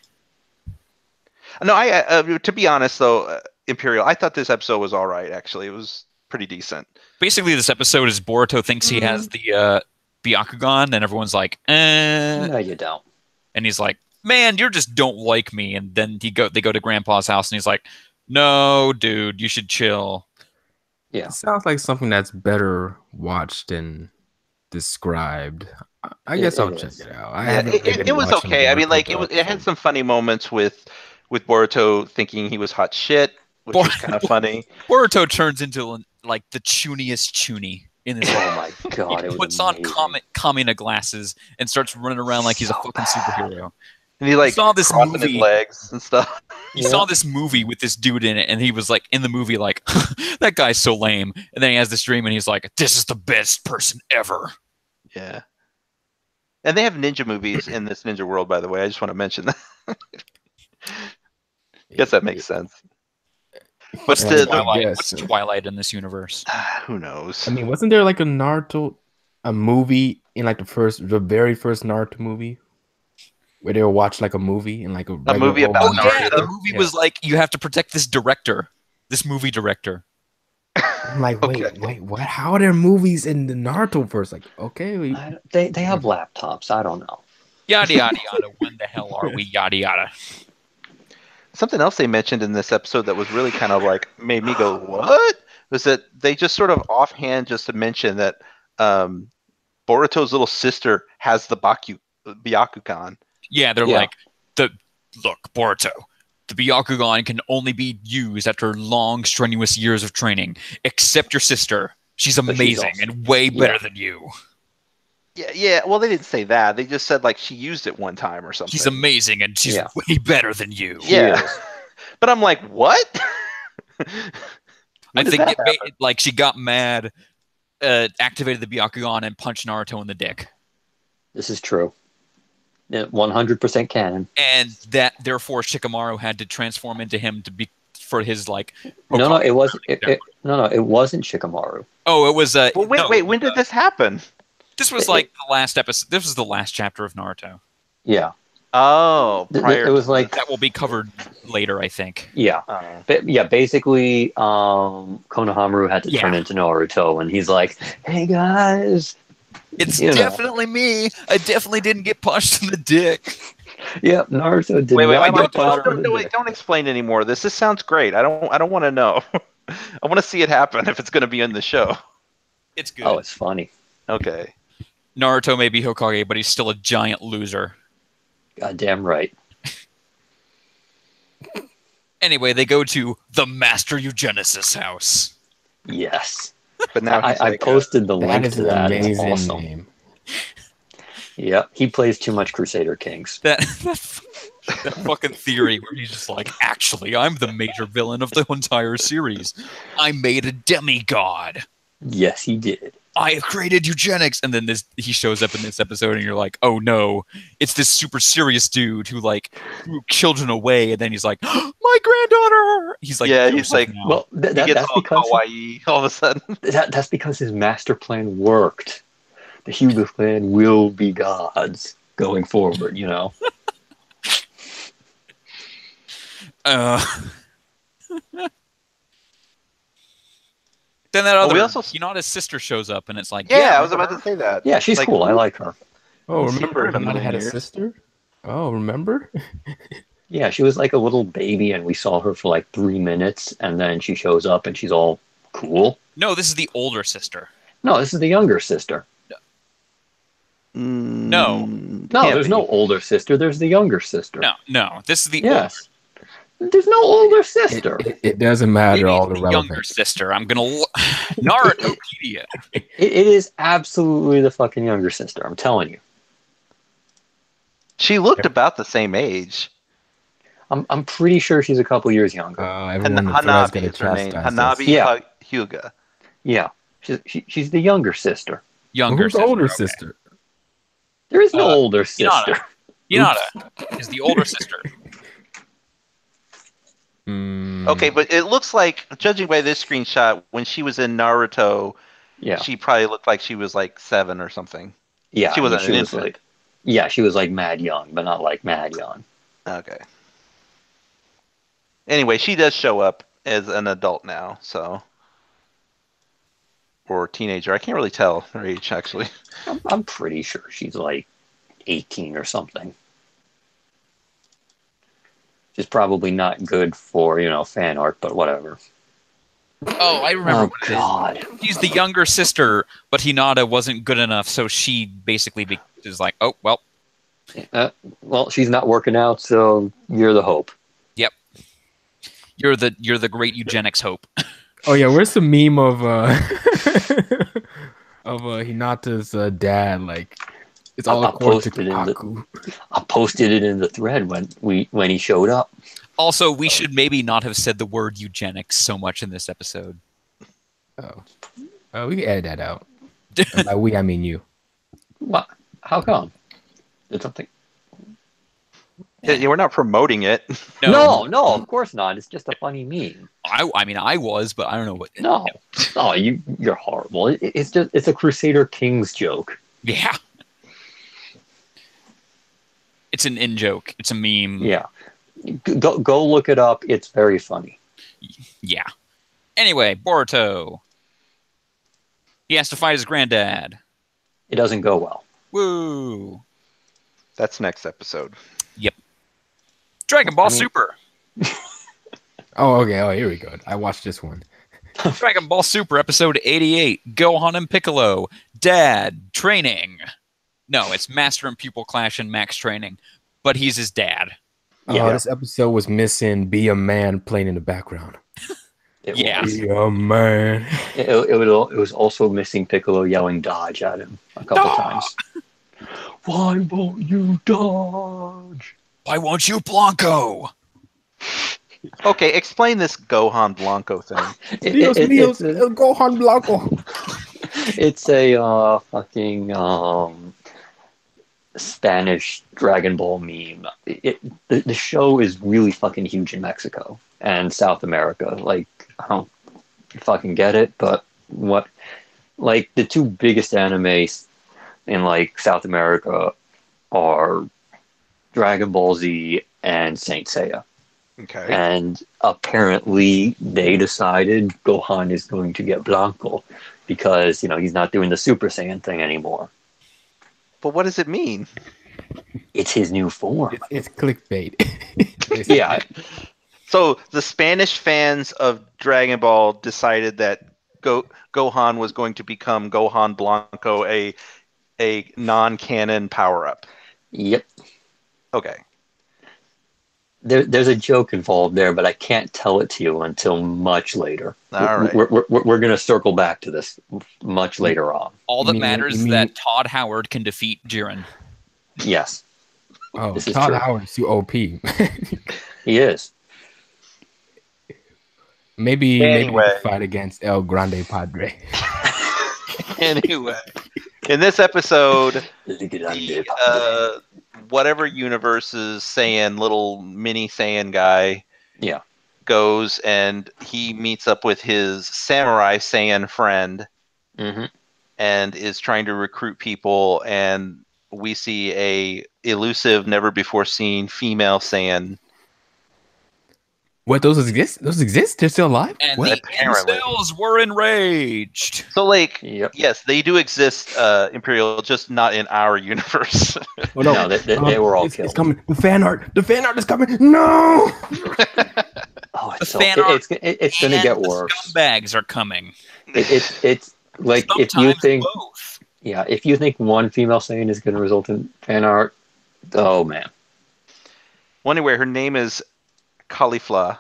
No, I to be honest though, Imperial, I thought this episode was all right. Actually, it was pretty decent. Basically, this episode is Boruto thinks he has the Byakugan, and everyone's like, No, you don't. and he's like, man, you just don't like me. And then they go to Grandpa's house, and he's like, no, dude, you should chill. Yeah. It sounds like something that's better watched than described. I guess I'll check it out. It was okay. I mean, like it had some funny moments with Boruto thinking he was hot shit, which was kind of funny. Boruto turns into like the chuniest chuny in this. Oh my god! He It was puts on amazing. Kamina glasses and starts running around like he's a fucking superhero. And he like saw this crossing movie. his legs and stuff. He saw this movie with this dude in it, and he was like, in the movie, like, that guy's so lame. And then he has this dream, and he's like, this is the best person ever. Yeah. And they have ninja movies in this ninja world, by the way. I just want to mention that. Guess that makes sense. But Yeah, Twilight? yes. What's Twilight in this universe? Who knows? I mean, wasn't there like a movie in like the very first Naruto movie, where they would watch like a movie in like a movie about Oh, Naruto? yeah, the movie was like, you have to protect this movie director. I'm like, wait, what? How are there movies in the Naruto verse? Like, okay, They have laptops. I don't know. Yada, yada, yada. When the hell are we? Yada, yada. Something else they mentioned in this episode that was really kind of like made me go, what? Was that they just sort of offhand just to mention that Boruto's little sister has the Byakugan. Yeah, they're Yeah. like, look, Boruto, the Byakugan can only be used after long, strenuous years of training. Except your sister. She's But she's amazing awesome. and way better Yeah. than you. Yeah. Well, they didn't say that. They just said like she used it one time or something. She's amazing and she's Yeah. way better than you. Yeah. is. But I'm like, what? I When did think that happen? like she got mad, activated the Byakugan, and punched Naruto in the dick. This is true. 100% canon. And that therefore Shikamaru had to transform into him to be for his like. No, Hokage. it wasn't. It wasn't Shikamaru. Oh, it was. Well, wait, no, wait. When did this happen? This was like the last episode. This was the last chapter of Naruto. Yeah. Oh, prior. It was like, That will be covered later, I think. yeah. But yeah, basically, Konohamaru had to Yeah. turn into Naruto, and he's like, "Hey guys, It's You know. definitely me. I definitely didn't get punched in the dick. yeah, Naruto did Wait, not get punched in the wait, dick." don't explain anymore. This sounds great. I don't want to know. I want to see it happen if it's going to be in the show. It's good. Oh, it's funny. Okay. Naruto may be Hokage, but he's still a giant loser. Goddamn right. Anyway, they go to the Master Eugenicist house. Yes, But now he's I like, posted the that link is to an that. It's amazing awesome. name. Yep, he plays too much Crusader Kings. That fucking theory where he's just like, actually, I'm the major villain of the entire series. I made a demigod. Yes, he did. I have created eugenics. And then he shows up in this episode and you're like, oh no, it's this super serious dude who like threw children away. And then he's like, my granddaughter. He's like, Yeah, he's like, now. Well, he gets that's all because kawaii all of a sudden. that's because his master plan worked. The Hugo clan will be gods going forward, you know. Then that other, we also- Hinata's sister shows up, and it's like, Yeah, I remember was about her? to say that. Yeah, she's Like, cool. I like her. Oh, Let's see remember her in a Hinata million had a years. sister? Oh, remember? Yeah, she was like a little baby, and we saw her for like 3 minutes, and then she shows up, and she's all cool. No, this is the older sister. No, this is the younger sister. No. No, Can't there's be. no older sister. There's the younger sister. No, this is the Yes. There's no older sister. It doesn't matter. Maybe All it's the the younger relevant. sister. I'm gonna Narutopedia. It is absolutely the fucking younger sister. I'm telling you. She looked about the same age. I'm pretty sure she's a couple years younger. Everyone in the thread's Hanabi gonna is her name. chastise Hanabi this. Yeah. Hyuga. Yeah, she's the younger sister. Younger Who's the sister. older okay. sister? There is no Uh, older Hinata. sister. Hinata is the older sister. Okay, but it looks like, judging by this screenshot, when she was in Naruto, Yeah, she probably looked like she was like 7 or something. yeah. she wasn't an was infant. like, yeah, she was like mad young, but not like mad young. Okay. Anyway, she does show up as an adult now, so. Or teenager. I can't really tell her age, actually. I'm pretty sure she's like 18 or something. Which is probably not good for, fan art, but whatever. Oh, I remember Oh, what it is. God. She's the younger sister, but Hinata wasn't good enough, so she basically is like, oh, well, Well, she's not working out, so you're the hope. yep. You're the great eugenics hope. Oh yeah, where's the meme of Hinata's dad? Like, it's all I according to posted it in the- Kaku. I posted it in the thread when he showed up. Also, we should maybe not have said the word eugenics so much in this episode. Oh, we can edit that out. And by we, I mean you. What? How come? Did something? Yeah, we're not promoting it. No, of course not. It's just a funny meme. I mean, I was, but I don't know what. No, you're horrible. It's a Crusader Kings joke. Yeah. It's an in joke. It's a meme. Yeah, go look it up. It's very funny. Yeah. Anyway, Boruto. He has to fight his granddad. It doesn't go well. Woo. That's next episode. Yep. Dragon Ball I mean- Super. Oh, okay. Oh, here we go. I watched this one. Dragon Ball Super episode 88. Gohan and Piccolo. Dad. Training. No, it's Master and Pupil Clash and Max Training. But he's his dad. Yeah. This episode was missing "Be a Man" playing in the background. Yeah. Be a man. It was also missing Piccolo yelling "dodge" at him a couple times. Why won't you dodge? Why won't you Blanco? Okay, explain this Gohan Blanco thing. Dios míos, el Gohan Blanco. It's a fucking Spanish Dragon Ball meme. The show is really fucking huge in Mexico and South America. Like, I don't fucking get it, but what? Like, the two biggest animes in like South America are Dragon Ball Z and Saint Seiya. Okay. And apparently they decided Gohan is going to get Blanco because, he's not doing the Super Saiyan thing anymore. But what does it mean? It's his new form. It's clickbait. Yeah. So the Spanish fans of Dragon Ball decided that Gohan was going to become Gohan Blanco, a non-canon power-up. Yep. Okay. There's a joke involved there, but I can't tell it to you until much later. All right. We're going to circle back to this much later on. All that You mean- matters you is mean- that Todd Howard can defeat Jiren. Yes, Oh, This is Todd true. Howard's too OP. he is. maybe Anyway. fight against El Grande Padre. Anyway, in this episode, whatever universe is Saiyan, little mini Saiyan guy, goes and he meets up with his samurai Saiyan friend, and is trying to recruit people. And we see a elusive, never before seen female Saiyan. What, those exist? Those exist? They're still alive? And What? the incels were enraged. So, like, yes, they do exist, Imperial, just not in our universe. Oh, no, they were all killed. It's coming. The fan art is coming. No. It's going to get worse. Scumbags are coming. It's like sometimes if you think both. if you think one female Saiyan is going to result in fan art, oh man. Well, anyway, her name is Caulifla.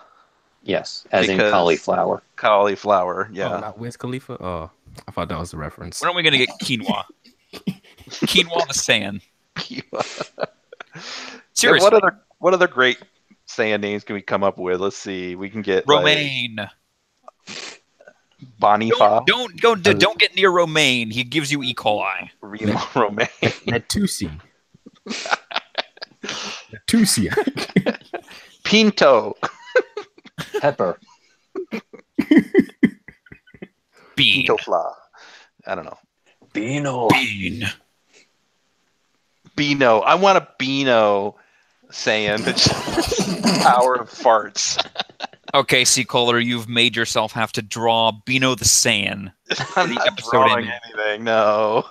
Yes, as in cauliflower. Cauliflower, yeah. Oh, not Wiz Khalifa? Oh, I thought that was the reference. When are we going to get quinoa? Quinoa the Saiyan. Seriously. Yeah, what other great Saiyan names can we come up with? Let's see. We can get Romaine. Bonifa. Don't get near Romaine. He gives you E. coli. Romaine. Natusi. Natusi. Pinto. Pepper. Bean. Pintofla. I don't know. Bean. Beano. I want a Beano Saiyan. Power of farts. Okay, C. Kohler, you've made yourself have to draw Beano the Saiyan. I'm not drawing anything, no.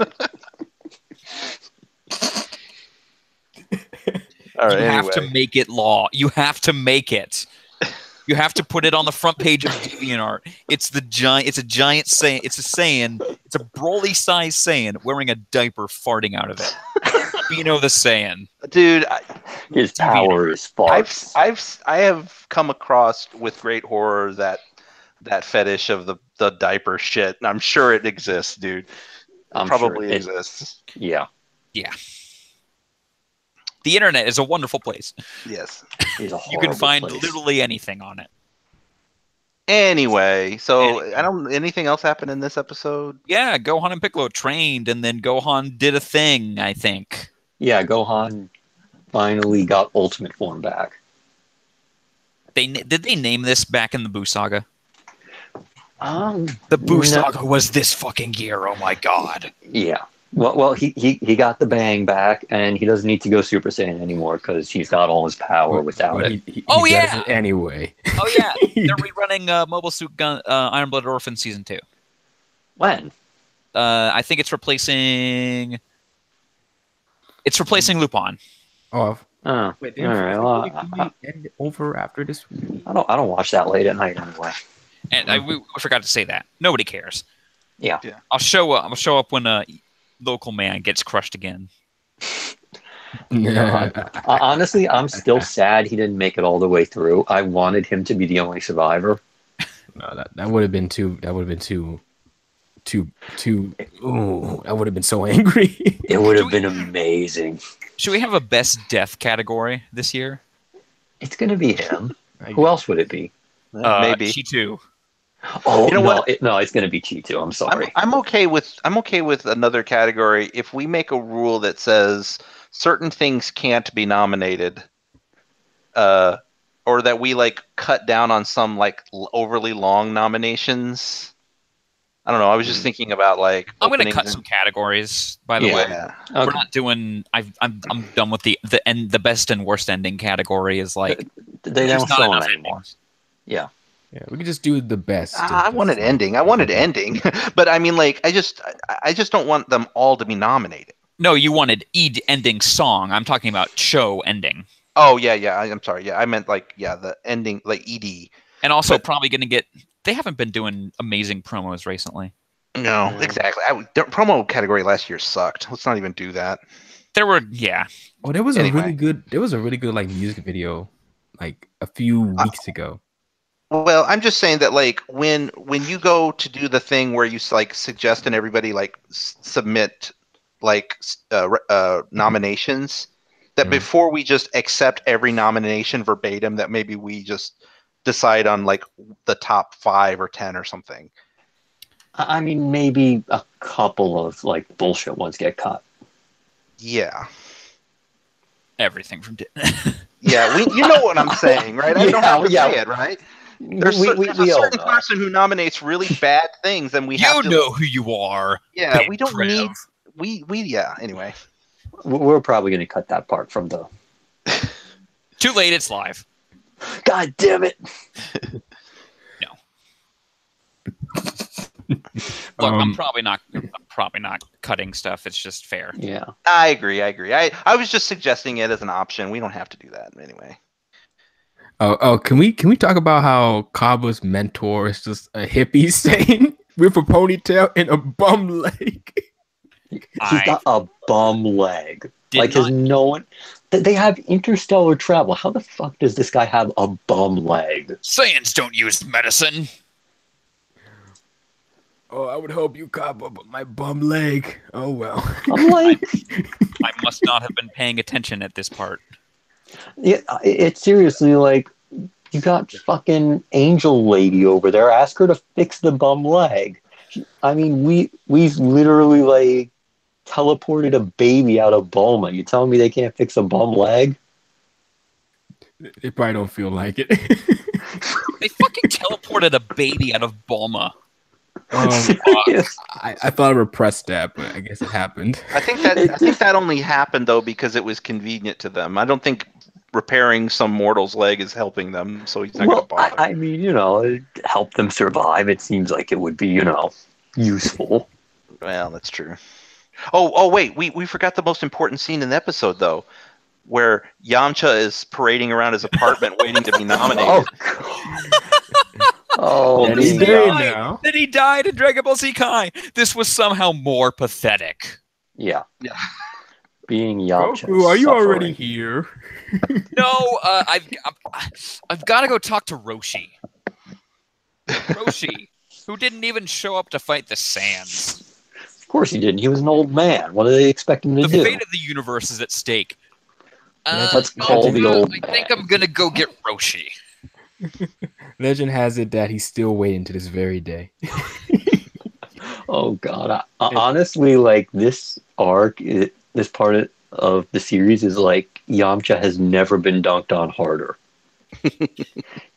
All right, you have to make it law. You have to make it. You have to put it on the front page of DeviantArt. It's a giant Saiyan. It's a Saiyan. It's a Broly-sized Saiyan wearing a diaper farting out of it. Beano the Saiyan. Dude, his power is farts. I have come across with great horror that fetish of the diaper shit, and I'm sure it exists, dude. Probably exists. Yeah. Yeah. The internet is a wonderful place. Yes. You can find literally anything on it. Anyway, so anything else happen in this episode? Yeah, Gohan and Piccolo trained, and then Gohan did a thing, I think. Yeah, Gohan finally got Ultimate Form back. Did they name this back in the Buu Saga? The Buu Saga was this fucking year. Oh my god. Yeah. Well, he got the bang back, and he doesn't need to go Super Saiyan anymore because he's got all his power without it. He does it anyway. Oh yeah, they're rerunning Mobile Suit Gun Iron Blooded Orphan Season 2. When? I think it's replacing Lupin. Oh. Wait, all right. Well, end over after this. I don't watch that late at night anyway. And we forgot to say that. Nobody cares. Yeah. I'll show up when local man gets crushed again. Honestly, I'm still sad he didn't make it all the way through. I wanted him to be the only survivor. No, that would have been too. That would have been too. Ooh, I would have been so angry. It would have been amazing. Should we have a best death category this year? It's gonna be him. Who else would it be? Maybe Chi-Tu. Oh, you know what? It's going to be Chi-Tu. I'm sorry. I'm okay with another category if we make a rule that says certain things can't be nominated, or that we like cut down on some like overly long nominations. I don't know. I was just thinking about like. I'm going to cut some categories. By the way, Okay. We're not doing. I'm done with the best and worst ending category. Is like they don't not show enough them anymore. endings. Yeah. Yeah, we could just do the best. I wanted ending, but I mean, like, I just don't want them all to be nominated. No, you wanted ending song. I'm talking about show ending. Oh yeah. I'm sorry. Yeah, I meant like the ending, like ED. And also probably going to get. They haven't been doing amazing promos recently. No, exactly. The promo category last year sucked. Let's not even do that. There were Oh, there was a really good like music video, like a few weeks ago. Well, I'm just saying that like when you go to do the thing where you like suggest and everybody like submit like nominations, that before we just accept every nomination verbatim, that maybe we just decide on like the top 5 or 10 or something. I mean, maybe a couple of like bullshit ones get cut. Yeah. Everything from Yeah, you know what I'm saying, right? I don't have to say it, right? There's a We all certain know. person who nominates really bad things, and we have You to. know who you are. Yeah, Big we don't Trev. need. Yeah. Anyway, We're probably going to cut that part from the. Too late. It's live. God damn it! No. Look, I'm probably not cutting stuff. It's just fair. Yeah. I agree. I was just suggesting it as an option. We don't have to do that anyway. Oh, can we talk about how Kaba's mentor is just a hippie saying with a ponytail and a bum leg? He's got a bum leg. Did Like, has no one. They have interstellar travel. How the fuck does this guy have a bum leg? Saiyans don't use medicine. Oh, I would help you, Kaba, but my bum leg. Oh well. I'm like, I must not have been paying attention at this part. yeah, it's seriously like, you got fucking Angel Lady over there. Ask her to fix the bum leg. I mean, we've literally like teleported a baby out of Bulma. You telling me they can't fix a bum leg? They probably don't feel like it. They fucking teleported a baby out of Bulma. Serious? I thought I repressed that, but I guess it happened. I think that only happened though because it was convenient to them. I don't think repairing some mortal's leg is helping them, so he's not Well, going to bother. I mean, it help them survive. It seems like it would be, useful. Well, that's true. Oh, wait, we forgot the most important scene in the episode though, where Yamcha is parading around his apartment waiting to be nominated. Oh, And he's man. dead now. That he died in Dragon Ball Z Kai. This was somehow more pathetic. Yeah. Yeah. Being Yamcha. Goku, are you suffering. already here? No, I've got to go talk to Roshi. Roshi, who didn't even show up to fight the Saiyans. Of course he didn't. He was an old man. What do they expect him to The do? fate of the universe is at stake. Let's call the old I think I'm gonna go get Roshi. Legend has it that he's still waiting to this very day. Oh God! Honestly, like this arc, this part of the series is like Yamcha has never been dunked on harder.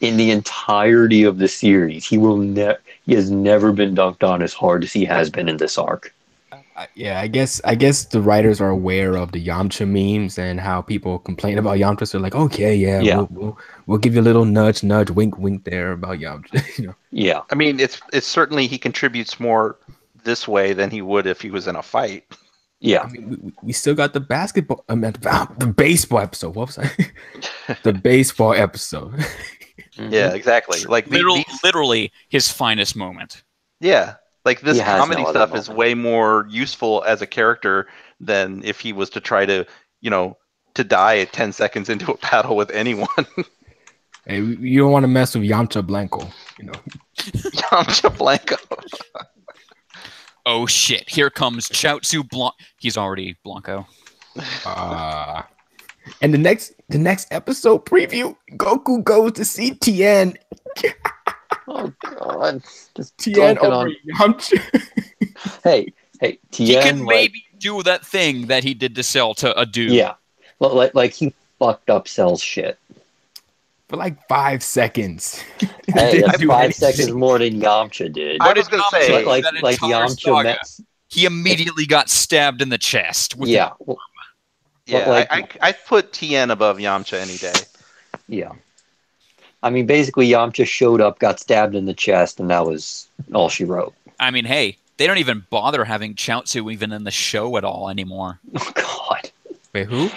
In the entirety of the series, he has never been dunked on as hard as he has been in this arc. Yeah, I guess the writers are aware of the Yamcha memes and how people complain about Yamcha. So they're like, okay, yeah. We'll give you a little nudge, wink, wink there about Yamcha. Yeah. I mean, it's certainly he contributes more this way than he would if he was in a fight. Yeah. I mean, we still got the basketball. I meant the baseball episode. What was I? The baseball episode. Mm-hmm. Yeah, exactly. Like Literally his finest moment. Yeah, like this He has comedy no other stuff is moment. way more useful as a character than if he was to try to, to die at 10 seconds into a battle with anyone. Hey, you don't want to mess with Yamcha Blanco. Yamcha Blanco. Oh shit! Here comes Chaozu Blanc. He's already Blanco. And the next episode preview, Goku goes to see Tien. Oh God! Just Tien dunking over on. Yamcha. Hey, Tien. He can like, maybe do that thing that he did to Cell to a dude. Yeah. Like he fucked up Cell's shit. For like 5 seconds. Hey, Didn't that's do 5 anything. seconds more than Yamcha did. I was gonna say, like that entire Yamcha saga, met. he immediately got stabbed in the chest. With Yeah. Well, yeah, like- I put Tien above Yamcha any day. yeah. I mean, basically, Yamcha showed up, got stabbed in the chest, and that was all she wrote. I mean, hey, they don't even bother having Chaozu even in the show at all anymore. Oh God. Wait, who?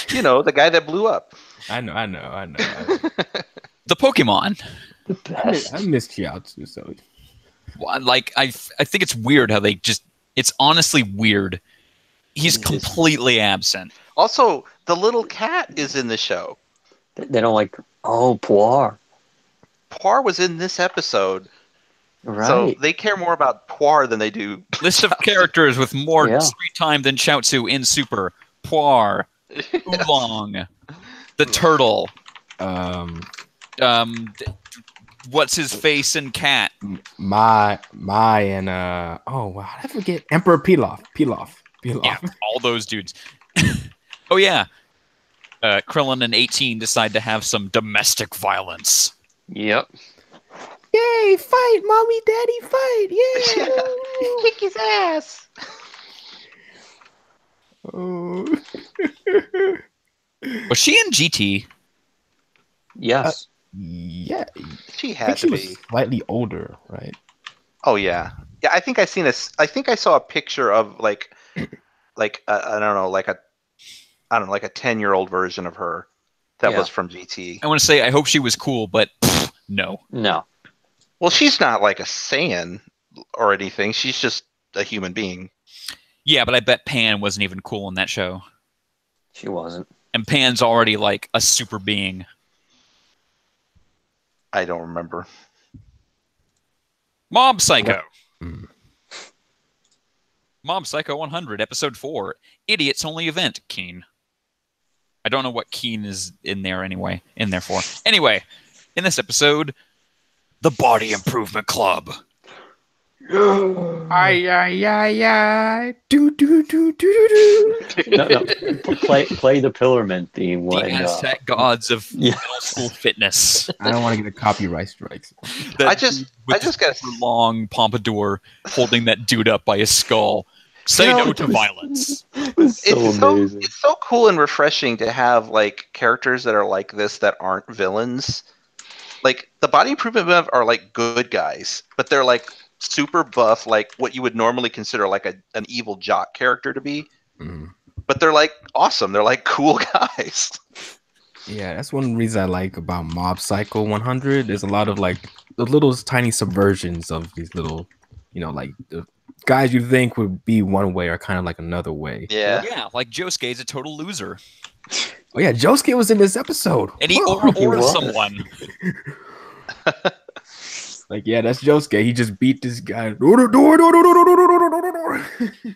The guy that blew up. I know. The Pokemon. The best. I missed Chiaotzu, so Like, I think it's weird how they just... It's honestly weird. He's completely absent. Also, the little cat is in the show. They don't like. Oh, Poir. Poir was in this episode, Right. so they care more about Poir than they do. List of characters with more Yeah. screen time than Chaozu in Super. Poir. Oolong. The Turtle. The what's his face and Cat. My and oh wow, I forget Emperor Pilaf. Yeah, all those dudes. Oh yeah. Krillin and 18 decide to have some domestic violence. Yep. Yay, fight, mommy, daddy, fight. Yeah. Kick his ass. Oh. Was she in GT? Yes. Yeah. She I had think to she was be. slightly older, right? Oh yeah. Yeah, I think I seen this. I think I saw a picture of like I don't know, like a 10-year-old version of her that Yeah. was from GT. I want to say I hope she was cool, but no. No. Well, she's not like a Saiyan or anything. She's just a human being. Yeah, but I bet Pan wasn't even cool in that show. She wasn't. And Pan's already like a super being. I don't remember. Mob Psycho. Mm. Mob Psycho 100, Episode 4. Idiots Only Event, Keen. I don't know what Keen is in there for. Anyway, in this episode, the Body Improvement Club. Ay. Do. No. Play the Pillarman theme. The When, Aztec gods of yeah. middle school fitness. I don't want to get a copyright strikes. That I just got super long pompadour holding that dude up by his skull. Say no to violence. It was so amazing. It's so cool and refreshing to have like characters that are like this that aren't villains. Like the Body Improvement Club are like good guys, but they're like super buff, like what you would normally consider like an evil jock character to be. Mm. But they're like awesome. They're like cool guys. Yeah, that's one reason I like about Mob Psycho 100. There's a lot of like the little tiny subversions of these little, like the guys you think would be one way are kind of like another way. Yeah. Yeah, like Josuke's a total loser. Oh yeah, Josuke was in this episode. And he He or was. someone. Like, yeah, that's Josuke. He just beat this guy.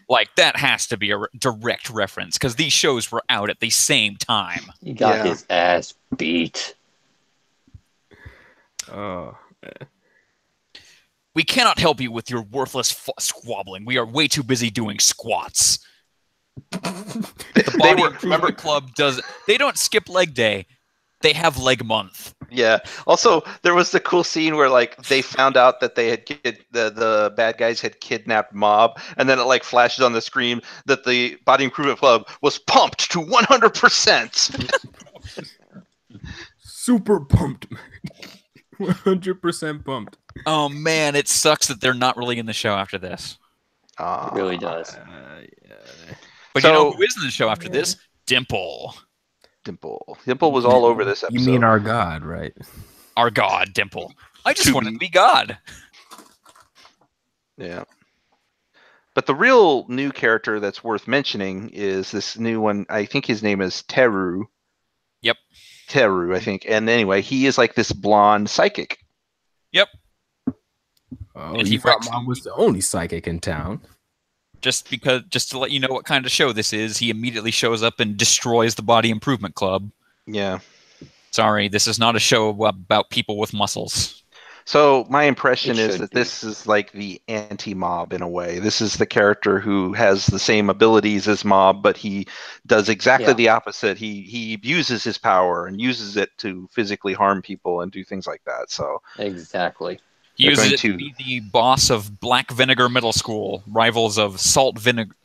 Like, that has to be a direct reference, because these shows were out at the same time. He got Yeah. his ass beat. Oh, We cannot help you with your worthless squabbling. We are way too busy doing squats. The Body Improvement Club does. They don't skip leg day. They have leg month. Yeah. Also, there was the cool scene where like they found out that they had the bad guys had kidnapped Mob, and then it like flashes on the screen that the Body Improvement Club was pumped to 100%. super pumped. 100% pumped. Oh man, it sucks that they're not really in the show after this. It really does. But So- you know who is in the show after this? Dimple. Dimple was all over this episode. You mean our god, right? Our god, Dimple. I just To wanted be- to be God. Yeah. But the real new character that's worth mentioning is this new one. I think his name is Teru. Yep. Teru, I think. And anyway, he is like this blonde psychic. Yep. Oh, And you he thought wrecks- Mom was the only psychic in town. Just to let you know what kind of show this is, he immediately shows up and destroys the Body Improvement Club. Yeah. Sorry, this is not a show about people with muscles. So my impression It is should that be. this is like the anti-Mob in a way. This is the character who has the same abilities as Mob, but he does exactly Yeah. the opposite. He abuses his power and uses it to physically harm people and do things like that. So Exactly. He They're uses going it to to- be the boss of Black Vinegar Middle School, rivals of Salt Middle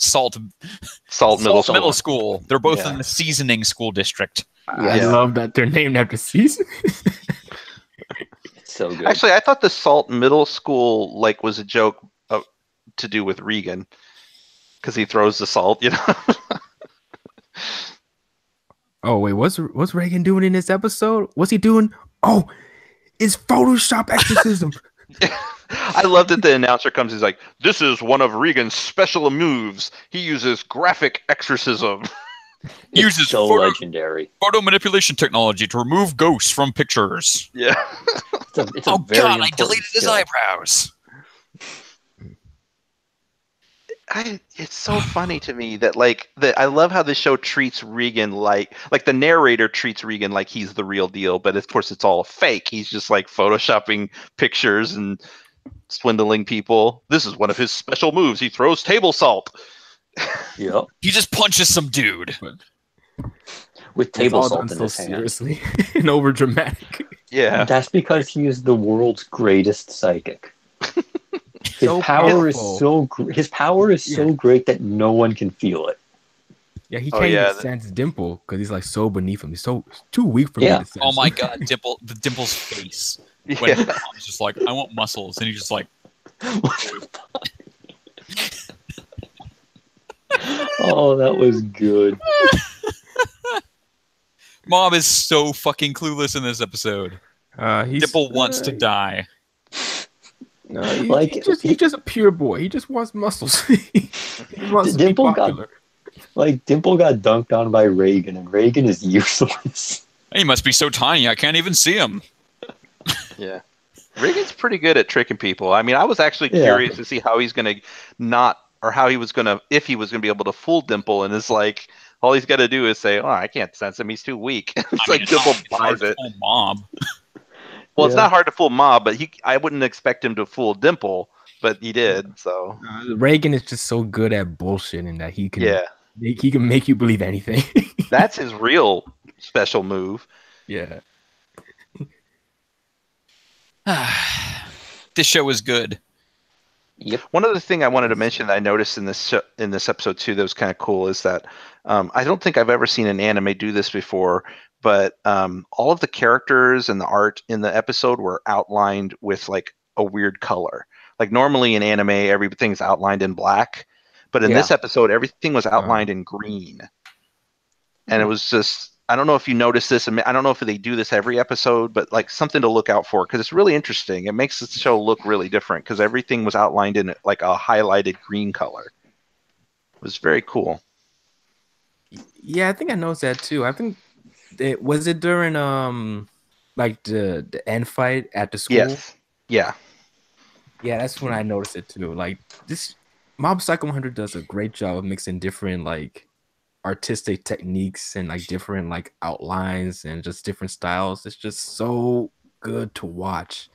School. They're both Yeah. in the Seasoning School District. I Yeah. love that they're named after season. So good. Actually, I thought the Salt Middle School like was a joke to do with Regan because he throws the salt, you know. Oh wait, what's Reagan doing in this episode? What's he doing? Oh, it's Photoshop exorcism. I love that the announcer comes. He's like, "This is one of Regan's special moves. He uses graphic exorcism." It's Uses so photo- legendary. Photo manipulation technology to remove ghosts from pictures. Yeah. It's a Oh very god, I important deleted his skill. eyebrows. it's so funny to me that like I love how the show treats Regan like the narrator treats Regan like he's the real deal, but of course it's all fake. He's just like photoshopping pictures and swindling people. This is one of his special moves. He throws table salt. Yep. He just punches some dude. With It's table all salt done in so his hand. seriously and over dramatic. Yeah. That's because he is the world's greatest psychic. His So power is powerful. his power is so great that no one can feel it. Yeah, he Oh, can't yeah. even sense Dimple because he's like so beneath him. He's so too weak for me Yeah. to sense. Oh my him. god, Dimple's face. When Yeah. Mom's just like, I want muscles, and he's just like, Oh, that was good. Mom is so fucking clueless in this episode. Dimple wants to die. No, Like, he's just a pure boy. He just wants muscles. he wants to be Dimple popular. Dimple got dunked on by Reagan, and Reagan is useless. He must be so tiny, I can't even see him. Yeah. Regan's pretty good at tricking people. I mean, I was actually curious to see how he's going to how he was going to, if he was going to be able to fool Dimple. And it's like, all he's got to do is say, oh, I can't sense him. He's too weak. It's like Dimple buys it. Mom. Well, it's not hard to fool Mob, but I wouldn't expect him to fool Dimple, but he did. So Reagan is just so good at bullshitting that he can make you believe anything. That's his real special move. Yeah. This show is good. Yep. One other thing I wanted to mention that I noticed in this episode too that was kind of cool is that I don't think I've ever seen an anime do this before, but all of the characters and the art in the episode were outlined with like a weird color. Like normally in anime, everything's outlined in black, but in this episode, everything was outlined in green. And it was just, I don't know if you noticed this. I don't know if they do this every episode, but like something to look out for because it's really interesting. It makes the show look really different because everything was outlined in like a highlighted green color. It was very cool. Yeah, I think I noticed that too. I think was it during like the end fight at the school? Yes. Yeah. Yeah, that's when I noticed it too. Like this Mob Psycho 100 does a great job of mixing different like artistic techniques and like different like outlines and just different styles. It's just so good to watch.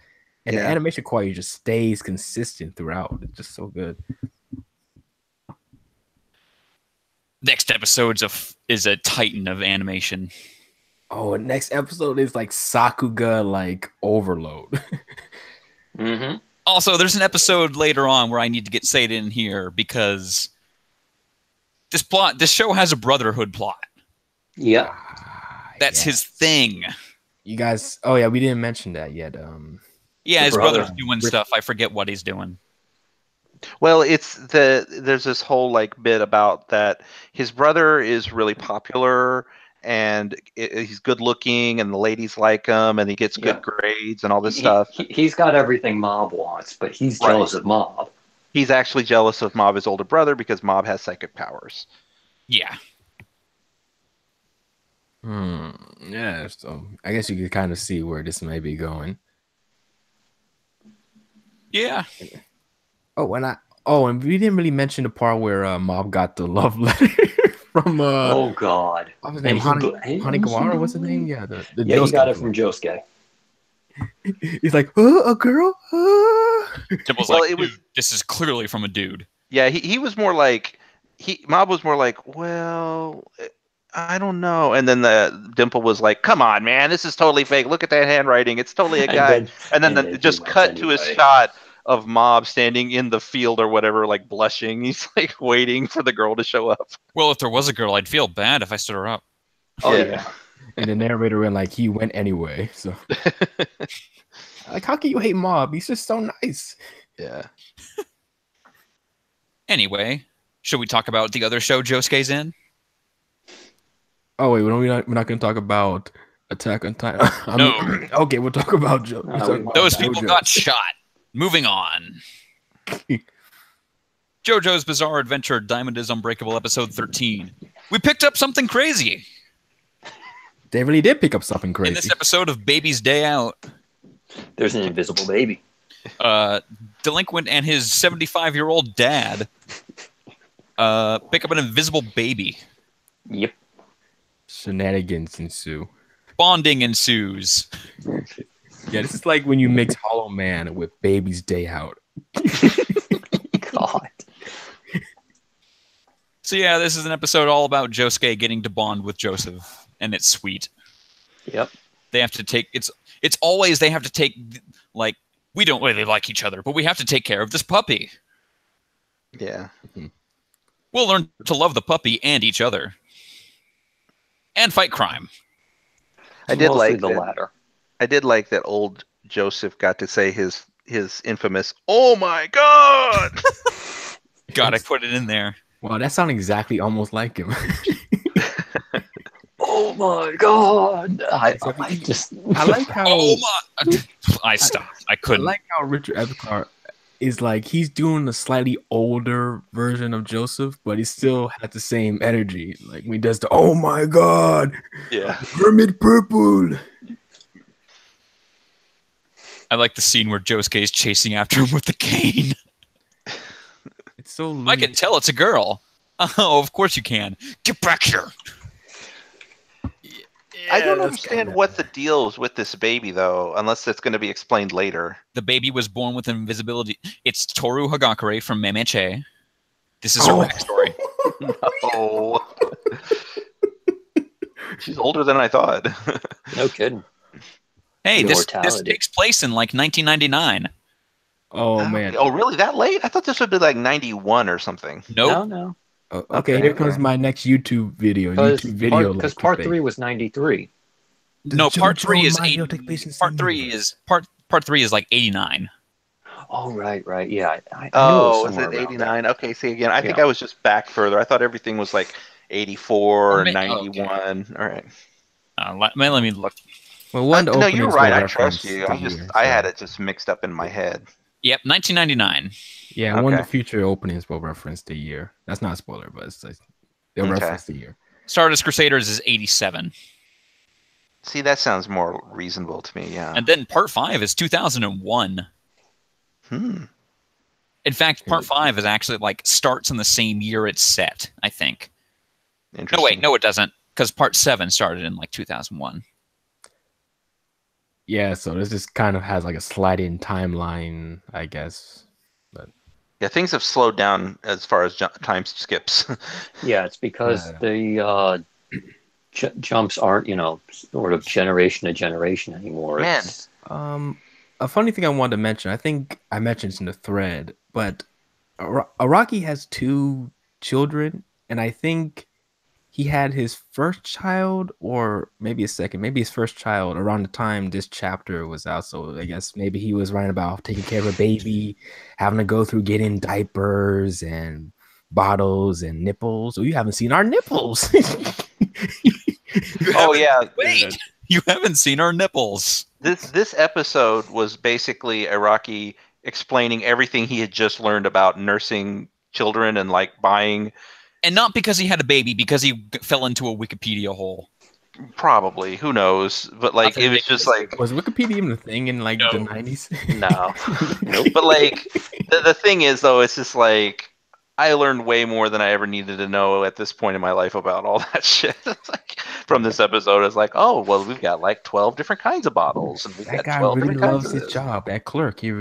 And the animation quality just stays consistent throughout. It's just so good. Next episode is a titan of animation. Oh, next episode is like Sakuga like overload. Mm-hmm. Also, there's an episode later on where I need to get Satan in here because this show has a brotherhood plot. Yeah. That's his thing. You guys, oh yeah, we didn't mention that yet. Yeah, his brother. brother's doing stuff. I forget what he's doing. Well, there's this whole like bit about that his brother is really popular and he's good looking and the ladies like him and he gets good grades and all this stuff. He's got everything Mob wants, but he's jealous of Mob. He's actually jealous of Mob, his older brother, because Mob has psychic powers. Yeah. Yeah, so I guess you could kind of see where this may be going. Yeah. And we didn't really mention the part where Mob got the love letter from oh god. What was his name? Hanekawara, what's his name? Yeah, the he got it from Josuke. He's like, a girl? Dimple's like, this is clearly from a dude. Yeah, he was more like Mob was more like, well, I don't know. And then the Dimple was like, come on, man, this is totally fake. Look at that handwriting. It's totally a guy. And then just cut to a shot of Mob standing in the field or whatever, like blushing. He's like waiting for the girl to show up. Well, if there was a girl, I'd feel bad if I stood her up. Oh yeah. And the narrator went like, he went anyway. So like, how can you hate Mob? He's just so nice. Yeah. Anyway, should we talk about the other show Josuke's in? Oh wait, we're not going to talk about Attack on Titan. No. Okay, we'll talk about Joe. Those people got shot. Moving on. JoJo's Bizarre Adventure Diamond is Unbreakable episode 13. We picked up something crazy. They really did pick up something crazy. In this episode of Baby's Day Out, there's an invisible baby. Delinquent and his 75-year-old dad pick up an invisible baby. Yep. Shenanigans ensue. Bonding ensues. Yeah, this is like when you mix Hollow Man with Baby's Day Out. God. So yeah, this is an episode all about Josuke getting to bond with Joseph, and it's sweet. Yep. They have to take it's always they have to take, like, we don't really like each other, but we have to take care of this puppy. Yeah. We'll learn to love the puppy and each other, and fight crime. I did Mostly like the that. latter. I did like that old Joseph got to say his infamous "Oh my God." God, I put it in there. Wow, that sounded exactly almost like him. Oh my God! I just. I like how Oh my! I stopped. I I couldn't. like how Richard Epcar is like he's doing a slightly older version of Joseph, but he still has the same energy. Like when he does the "Oh my God, Yeah. Hermit Purple." I like the scene where Josuke is chasing after him with the cane. It's so. I can tell it's a girl. Oh, of course you can. Get back here. I don't that's understand kinda- what the deal is with this baby, though, unless it's going to be explained later. The baby was born with invisibility. It's Toru Hagakure from Memeche. This is Oh. her backstory. Oh. She's older than I thought. No kidding. Hey, this Immortality. takes place in like 1999. Oh man. Oh, really? That late? I thought this would be like 91 or something. Nope. No. Okay, Okay, here comes okay. my next YouTube video. Because part 3 was 93. No, part Jojo 3 is Mario 80, take place in part San 3 Diego. is part 3 is like 89. Oh, right. Yeah. I knew Oh, was somewhere it around 89? Okay, see again. I think Yeah. I was just back further. I thought everything was like 84 or Okay. 91. All right. Let me look. Well, one of the No, you're openings right. will I trust reference you. the I year, had so- it just mixed up in my head. Yep, 1999. Yeah, one of Okay. the future openings will reference the year. That's not a spoiler, but it's like, they'll Okay. reference the year. Stardust Crusaders is 87. See, that sounds more reasonable to me. Yeah. And then part 5 is 2001. Hmm. In fact, part 5 is actually like starts in the same year it's set, I think. No, Interesting. wait, no, it doesn't, because part 7 started in like 2001. Yeah, so this just kind of has like a sliding timeline, I guess. Yeah, things have slowed down as far as time skips. Yeah, it's because Yeah. the jumps aren't, sort of generation to generation anymore. Man. It's- A funny thing I wanted to mention, I think I mentioned this in the thread, but Araki has 2 children, and I think he had his first child, or maybe his first child around the time this chapter was out. So I guess maybe he was writing about taking care of a baby, having to go through getting diapers and bottles and nipples. Oh, you haven't seen our nipples. Oh yeah. Wait, you haven't seen our nipples. This episode was basically Iraqi explaining everything he had just learned about nursing children and like buying. And not because he had a baby, because he fell into a Wikipedia hole. Probably, who knows? But like, Nothing it was just like, Was Wikipedia even a thing in like the 90s? no. Nope. But like, the thing is though, it's just like I learned way more than I ever needed to know at this point in my life about all that shit. It's like, from this episode, it's like, oh well, we've got like 12 different kinds of bottles, and we've That got guy 12 really different kinds loves of his this. job. That clerk, he's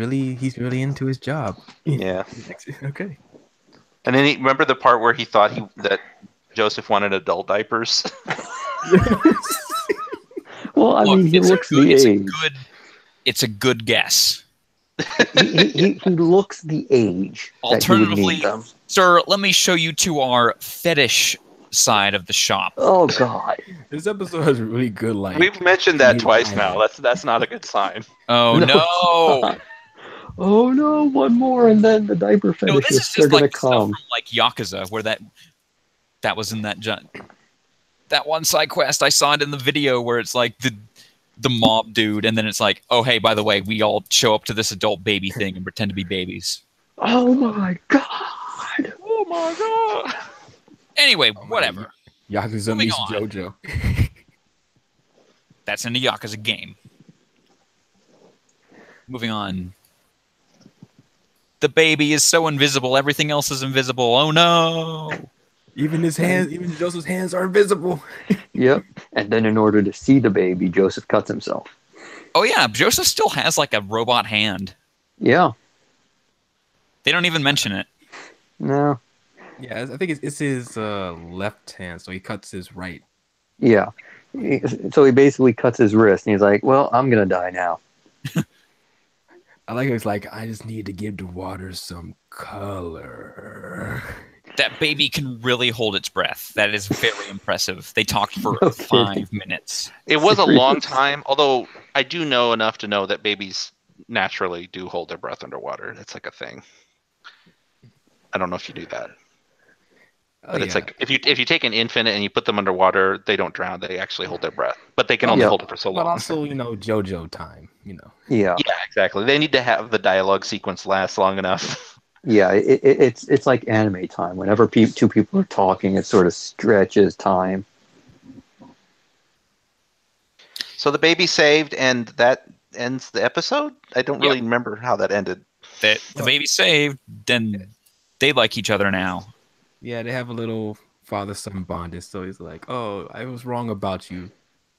really into his job. Yeah. Okay. And then remember the part where he thought that Joseph wanted adult diapers. well, I mean, he it's a looks good- the it's a age. It's a good guess. He looks the age. that he would Alternatively, need them. sir, let me show you to our fetish side of the shop. Oh God. This episode has really good like. We've mentioned that New twice timeline. now. That's not a good sign. Oh No, no! it's not. Oh no! One more, and then the diaper No, this is fetishists are just gonna like stuff come. from like Yakuza, where that was in that one side quest. I saw it in the video where it's like the mob dude, and then it's like, oh hey, by the way, we all show up to this adult baby thing and pretend to be babies. Oh my God! Oh my god! Anyway, my whatever. Yakuza Moving meets on. JoJo. That's in the Yakuza game. Moving on. The baby is so invisible. Everything else is invisible. Oh no. Even his hands, even Joseph's hands are invisible. Yep. And then in order to see the baby, Joseph cuts himself. Oh yeah, Joseph still has like a robot hand. Yeah. They don't even mention it. No. Yeah, I think it's his left hand, so he cuts his right. Yeah. So he basically cuts his wrist, and he's like, "Well, I'm gonna die now." I like it's like I just need to give the water some color. That baby can really hold its breath. That is very impressive. They talked for No 5 kidding. minutes. It was a long time, although I do know enough to know that babies naturally do hold their breath underwater. It's like a thing. I don't know if you knew that. But it's like if you take an infant and you put them underwater, they don't drown. They actually hold their breath, but they can only hold it for so long. But also, JoJo time, Yeah. Yeah, exactly. They need to have the dialogue sequence last long enough. Yeah. It's like anime time. Whenever two people are talking, it sort of stretches time. So the baby saved, and that ends the episode. I don't really remember how that ended. The baby saved, then they like each other now. Yeah, they have a little father-son bondage. So he's like, "Oh, I was wrong about you."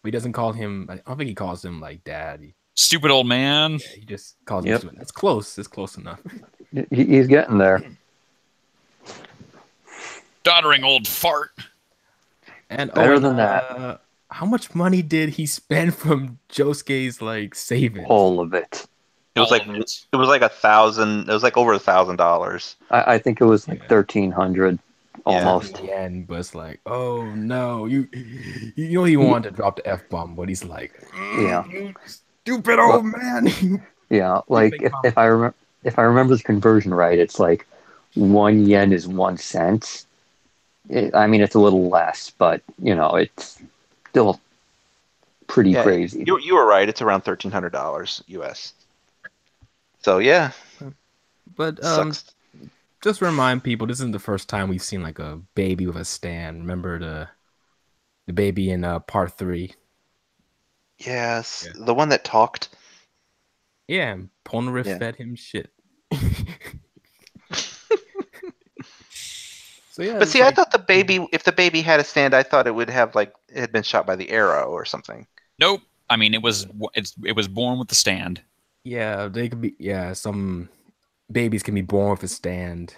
But he doesn't call him. I don't think he calls him like dad. Stupid old man. He just calls him. Stupid. That's close. It's close enough. He's getting there. Doddering old fart. And Better than that. How much money did he spend from Josuke's like savings? All of it. It was like $1,000. It was like over $1,000. I think it was like 1,300, almost. In the end, but it's like, oh no, he wanted to drop the F-bomb, but he's like, Yeah. you stupid old man. Yeah, like if I remember the conversion right, it's like 1 yen is 1 cent. I mean, it's a little less, but it's still pretty crazy. You were right. It's around $1,300 US. So yeah, but just remind people, this isn't the first time we've seen like a baby with a stand. Remember the baby in part 3? Yes, the one that talked. Yeah, Polnareff fed him shit. So yeah, but see, I thought if the baby had a stand, I thought it would have it had been shot by the arrow or something. Nope. I mean, it was born with the stand. Yeah, they could be. Yeah, some babies can be born with a stand.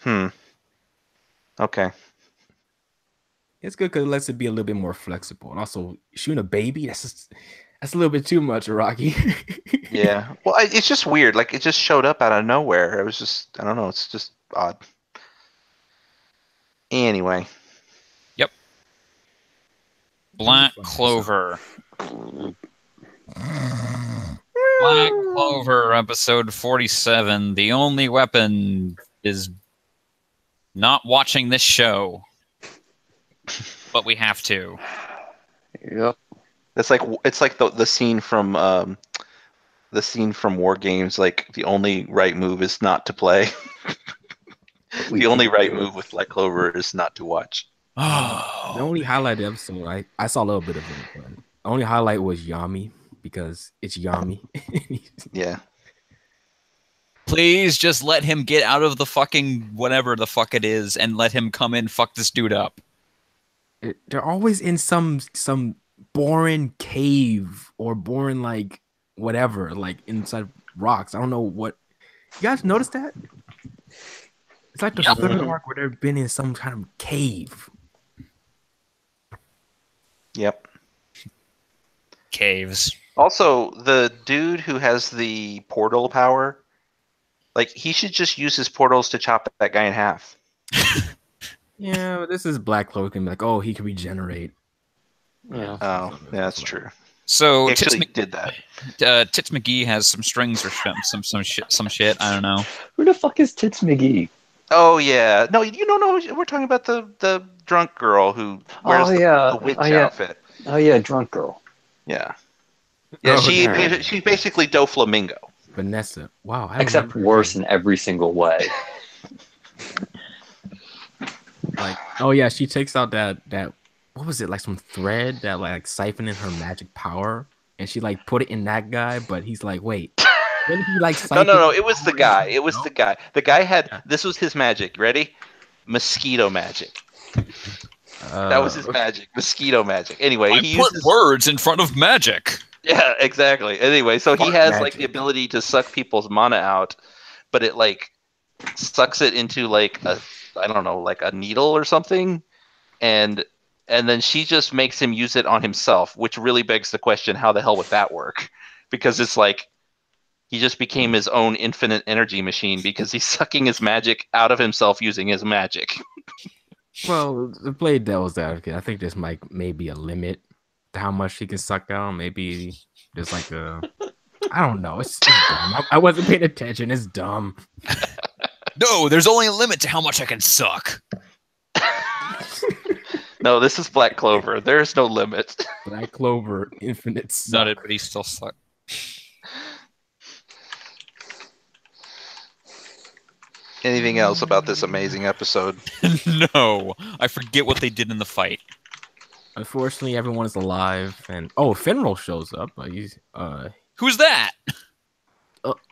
Okay. It's good because it lets it be a little bit more flexible, and also shooting a baby. That's a little bit too much, Rocky. Yeah. Well, it's just weird. Like it just showed up out of nowhere. It was just I don't know. It's just odd. Anyway. Yep. Black Clover. Black Clover, episode 47. The only weapon is not watching this show. But we have to. Yep. It's like the scene from War Games. Like the only right move is not to play. The only right move with Black Clover is not to watch. Oh. The only highlighted episode, I saw a little bit of it. But the only highlight was Yami because it's Yami. Yeah. Please just let him get out of the fucking whatever the fuck it is and let him come in fuck this dude up. They're always in some boring cave or boring like whatever, like inside rocks. I don't know what. You guys notice that? It's like the third arc where they've been in some kind of cave. Yep. Caves. Also, the dude who has the portal power, like he should just use his portals to chop that guy in half. Yeah, but this is Black Clover can be like, oh, he can regenerate. Yeah. Oh, yeah, that's true. So He actually did that. Tits McGee has some strings or some shit. I don't know. Who the fuck is Tits McGee? Oh yeah, no, you don't know. We're talking about the drunk girl who wears the witch outfit. Oh yeah, drunk girl. Yeah, yeah. Oh, She's basically Doflamingo. Vanessa. Wow. Except worse in every single way. Like, oh yeah, she takes out that what was it, like some thread that like siphoned in her magic power, and she like put it in that guy, but he's like, wait, When he like No. It was the guy. It was No? the guy. The guy had Yeah. this was his magic. Ready? Mosquito magic. That was his magic. Mosquito magic. Anyway, I he put uses words in front of magic. Yeah, exactly. Anyway, so he Fart has like the magic. ability to suck people's mana out, but it like sucks it into like a I don't know, like a needle or something, and then she just makes him use it on himself, which really begs the question, how the hell would that work? Because it's like he just became his own infinite energy machine because he's sucking his magic out of himself using his magic. Well, to play devil's advocate, I think there's maybe a limit to how much he can suck out. Maybe there's like I don't know. It's dumb. I wasn't paying attention. It's dumb. No, there's only a limit to how much I can suck. No, this is Black Clover. There's no limit. Black Clover, infinite suck. Not it, but he still sucks. Anything else about this amazing episode? No, I forget what they did in the fight. Unfortunately, everyone is alive, and Finral shows up. He's Who's that?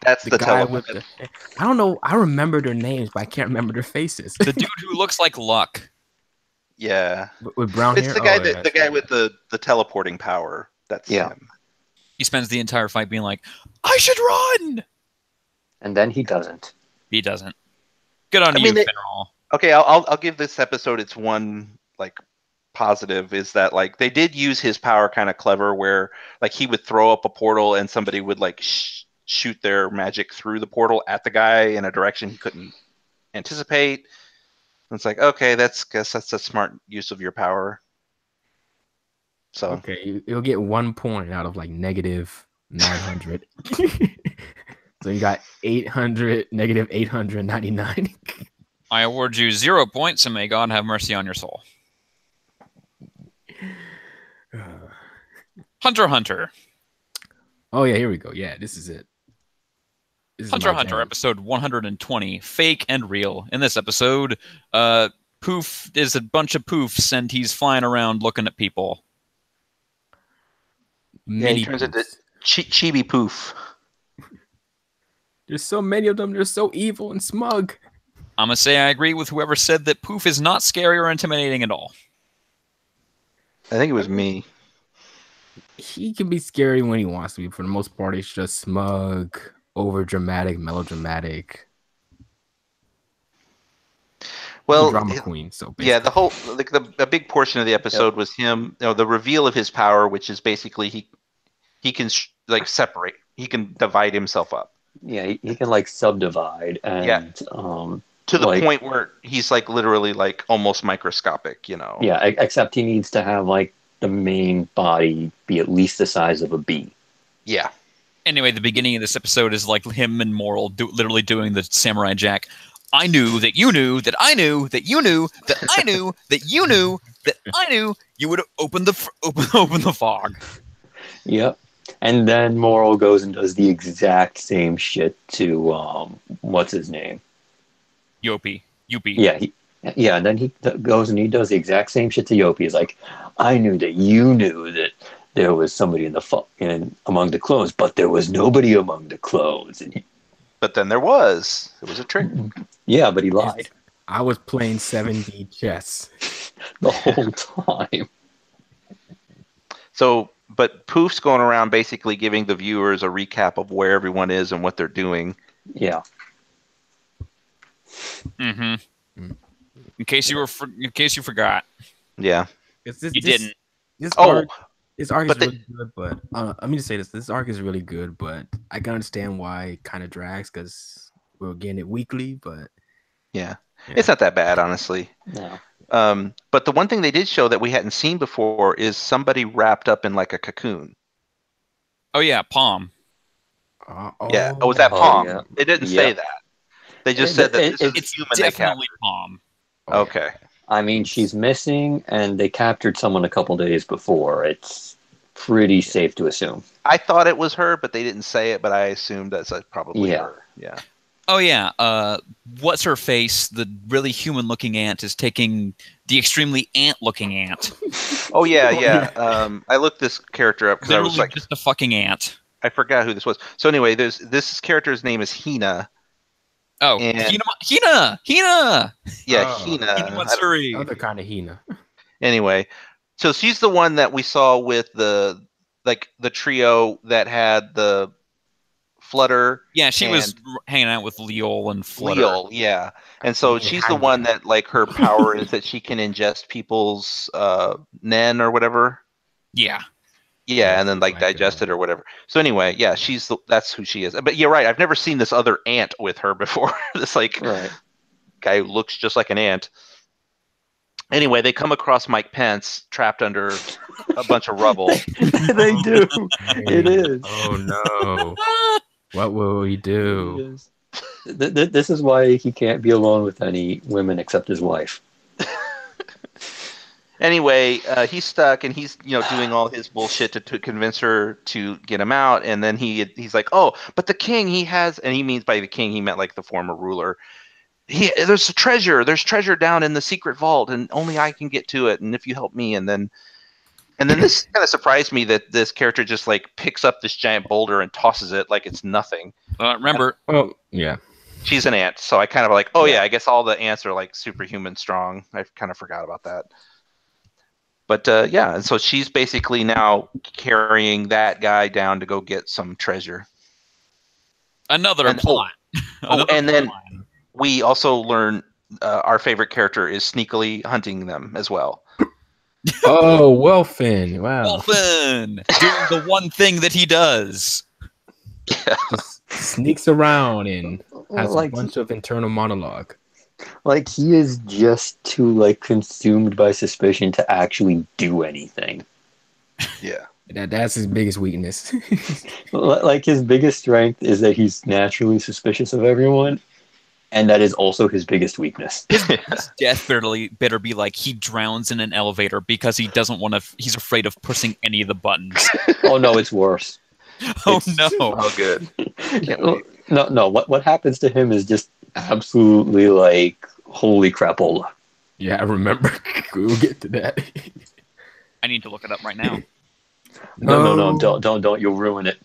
That's the guy with telepath. I don't know. I remember their names, but I can't remember their faces. The dude who looks like Luck. Yeah. With brown hair. It's the guy Oh, yeah, the guy with the teleporting power. That's him. He spends the entire fight being like, "I should run," And then he doesn't. he doesn't. Good on I you, mean, Finral. Okay, I'll give this episode its one like positive is that like they did use his power kind of clever where like he would throw up a portal and somebody would like shoot their magic through the portal at the guy in a direction he couldn't anticipate. And it's like, okay, guess that's a smart use of your power. So Okay, you'll get 1 point out of like negative 900. So you got 800, negative 899. I award you 0 points, and may God have mercy on your soul. Hunter x Hunter. Oh yeah, here we go. Yeah, this is it. This is Hunter x my Hunter, jam. episode 120, Fake and Real. In this episode, Poof is a bunch of poofs, and he's flying around looking at people. yeah, he Mini turns into poofs. Chibi Poof. There's so many of them. They're so evil and smug. I'm going to say I agree with whoever said that Poof is not scary or intimidating at all. I think it was me. He can be scary when he wants to be. For the most part, he's just smug, over dramatic, melodramatic. Well, drama queen. So yeah, basically. the whole like a big portion of the episode was him. You know, the reveal of his power, which is basically he can like separate. He can divide himself up. Yeah, he can like subdivide and To the like, point where he's like literally like almost microscopic, you know. yeah, except he needs to have like the main body be at least the size of a bee. Yeah. Anyway, the beginning of this episode is like him and Moral literally doing the Samurai Jack. I knew that you knew that I knew that you knew that I knew that you knew that I knew you would open the fog. Yep. And then Moral goes and does the exact same shit to what's his name? Yopi. Yeah. And then he goes and he does the exact same shit to Yopi. He's like, I knew that you knew that there was somebody in among the clones, but there was nobody among the clones. And But then there was. It was a trick. yeah, but he lied I was playing 7D chess. the whole time. So, but Poof's going around basically giving the viewers a recap of where everyone is and what they're doing. Yeah. Mm-hmm. In case you forgot, Yeah. you didn't. This Oh, arc but is really good, but let me just say this: this arc is really good, but I can understand why it kind of drags because we're getting it weekly. But yeah. Yeah. It's not that bad, honestly. No. But the one thing they did show that we hadn't seen before is somebody wrapped up in like a cocoon. Oh yeah, Palm. Yeah. Oh, was that Oh, Palm? yeah. They didn't say Yeah. that. They just said that this is It's a human they definitely captured. Palm. Okay. I mean, she's missing, and they captured someone a couple days before. It's pretty safe to assume. I thought it was her, but they didn't say it, but I assumed that's probably Yeah. her. Yeah. Oh yeah. What's her face? The really human-looking ant is taking the extremely ant-looking ant. Oh, yeah, yeah. I looked this character up because I Literally was like, just a fucking ant. I forgot who this was. So anyway, this character's name is Hina. Oh, And Hina! yeah, Oh. Hina. Matsuri. Other kind of Hina. Anyway, so she's the one that we saw with the trio that had the Flutter. Yeah, she was and hanging out with Leol and Flutter. Leol, yeah. And so And she's the Hanya. one that like her power is that she can ingest people's nen or whatever. Yeah. Yeah, Yeah, and then she's like like digest that. it or whatever. So anyway, yeah, that's who she is. But you're right, I've never seen this other ant with her before. This like Right. guy who looks just like an ant. Anyway, they come across Mike Pence trapped under a bunch of rubble. They do. It is. Oh no. What will he do? It is. This is why he can't be alone with any women except his wife. Anyway, he's stuck and he's doing all his bullshit to convince her to get him out. And then he's like, oh, but the king he has, and he means by the king he meant like the former ruler. There's treasure down in the secret vault, and only I can get to it. And if you help me, and then this kind of surprised me that this character just like picks up this giant boulder and tosses it like it's nothing. Remember, Oh yeah. She's an ant, so I kind of like, oh yeah, I guess all the ants are like superhuman strong. I kind of forgot about that. But yeah, and so she's basically now carrying that guy down to go get some treasure. another plot. And then we also learn our favorite character is sneakily hunting them as well. Oh, Welfin. Wow. Wolfen doing the one thing that he does. Just sneaks around and has Like- a bunch of internal monologue. Like he is just too like consumed by suspicion to actually do anything. Yeah. That's his biggest weakness. Like his biggest strength is that he's naturally suspicious of everyone, and that is also his biggest weakness. His death better be like he drowns in an elevator because he doesn't want to. He's afraid of pushing any of the buttons. Oh no, it's worse. Oh no! Oh, good. Can't wait. No. What happens to him is just absolutely like holy crapola. Yeah, I remember. We'll get to that. I need to look it up right now. No, don't. You'll ruin it.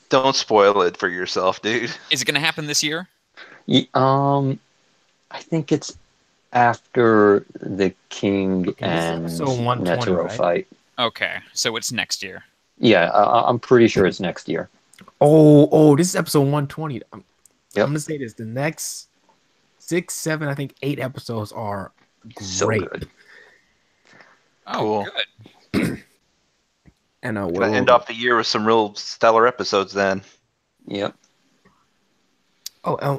Don't spoil it for yourself, dude. Is it going to happen this year? I think it's after the king Okay, this is and episode 120, Netero right? fight. Okay, so it's next year. Yeah, I'm pretty sure it's next year. Oh, this is episode 120. I'm Yep. gonna say this: the next 6, 7, I think 8 episodes are So great. good. Oh, Cool. good. And Gonna end off the year with some real stellar episodes then. Yep.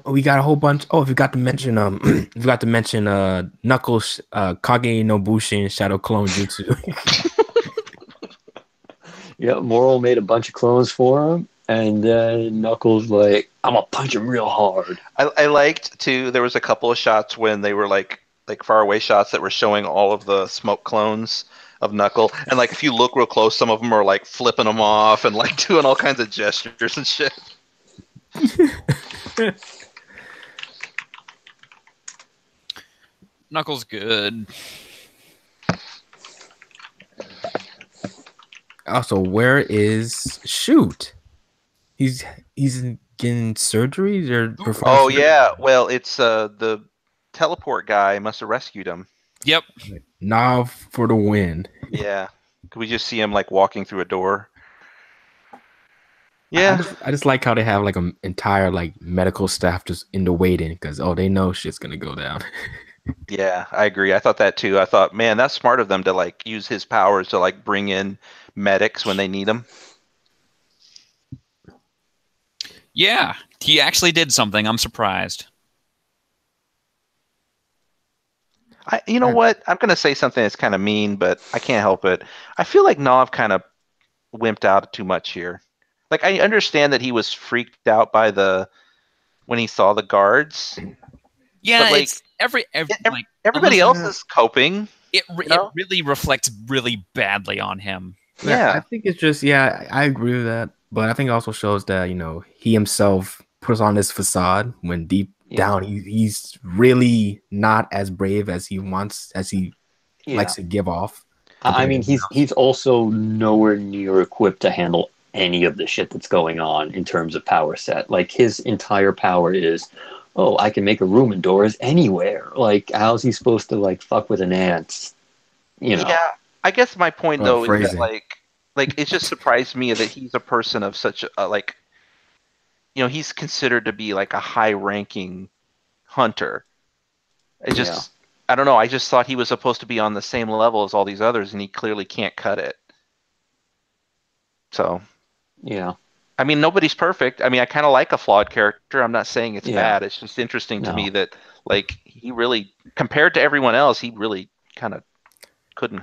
we got a whole bunch. Oh, we got to mention Knuckles, Kage no Bushin Shadow Clone Jutsu. Yep. Moral made a bunch of clones for him, and then Knuckles like, I'm gonna punch him real hard. I liked too. There was a couple of shots when they were like far away shots that were showing all of the smoke clones of Knuckle, and like if you look real close, some of them are like flipping them off and like doing all kinds of gestures and shit. Knuckles good. Also, where is Shoot? He's getting surgeries or performing. Oh yeah, well it's the teleport guy must have rescued him. Yep. Nav for the win. Yeah, could we just see him like walking through a door? Yeah, I just like how they have like an entire like medical staff just in the waiting because they know shit's gonna go down. yeah, I agree. I thought that too. I thought, man, that's smart of them to like use his powers to like bring in medics when they need them. Yeah, he actually did something. I'm surprised. You know what? I'm gonna say something that's kind of mean, but I can't help it. I feel like Nav kind of wimped out too much here. Like I understand that he was freaked out by when he saw the guards. Yeah, But, like, it's everybody Everybody Unless- else is coping. It know? really reflects really badly on him. Yeah. I think it's just I agree with that, but I think it also shows that he himself puts on this facade when deep down he's really not as brave as he Yeah. likes to give off. I mean, he's also nowhere near equipped to handle any of the shit that's going on in terms of power set. Like his entire power is, oh, I can make a room indoors anywhere. Like how's he supposed to like fuck with an ant? You know? Yeah, I guess my point though is that Phrasing. like it just surprised me that he's a person of such a like, you know, he's considered to be like a high-ranking hunter. It just, I don't know. I just thought he was supposed to be on the same level as all these others, and he clearly can't cut it. So, Yeah. I mean, nobody's perfect. I mean, I kind of like a flawed character. I'm not saying it's Yeah. bad. It's just interesting to No. me that, like, he really, compared to everyone else, he really kind of couldn't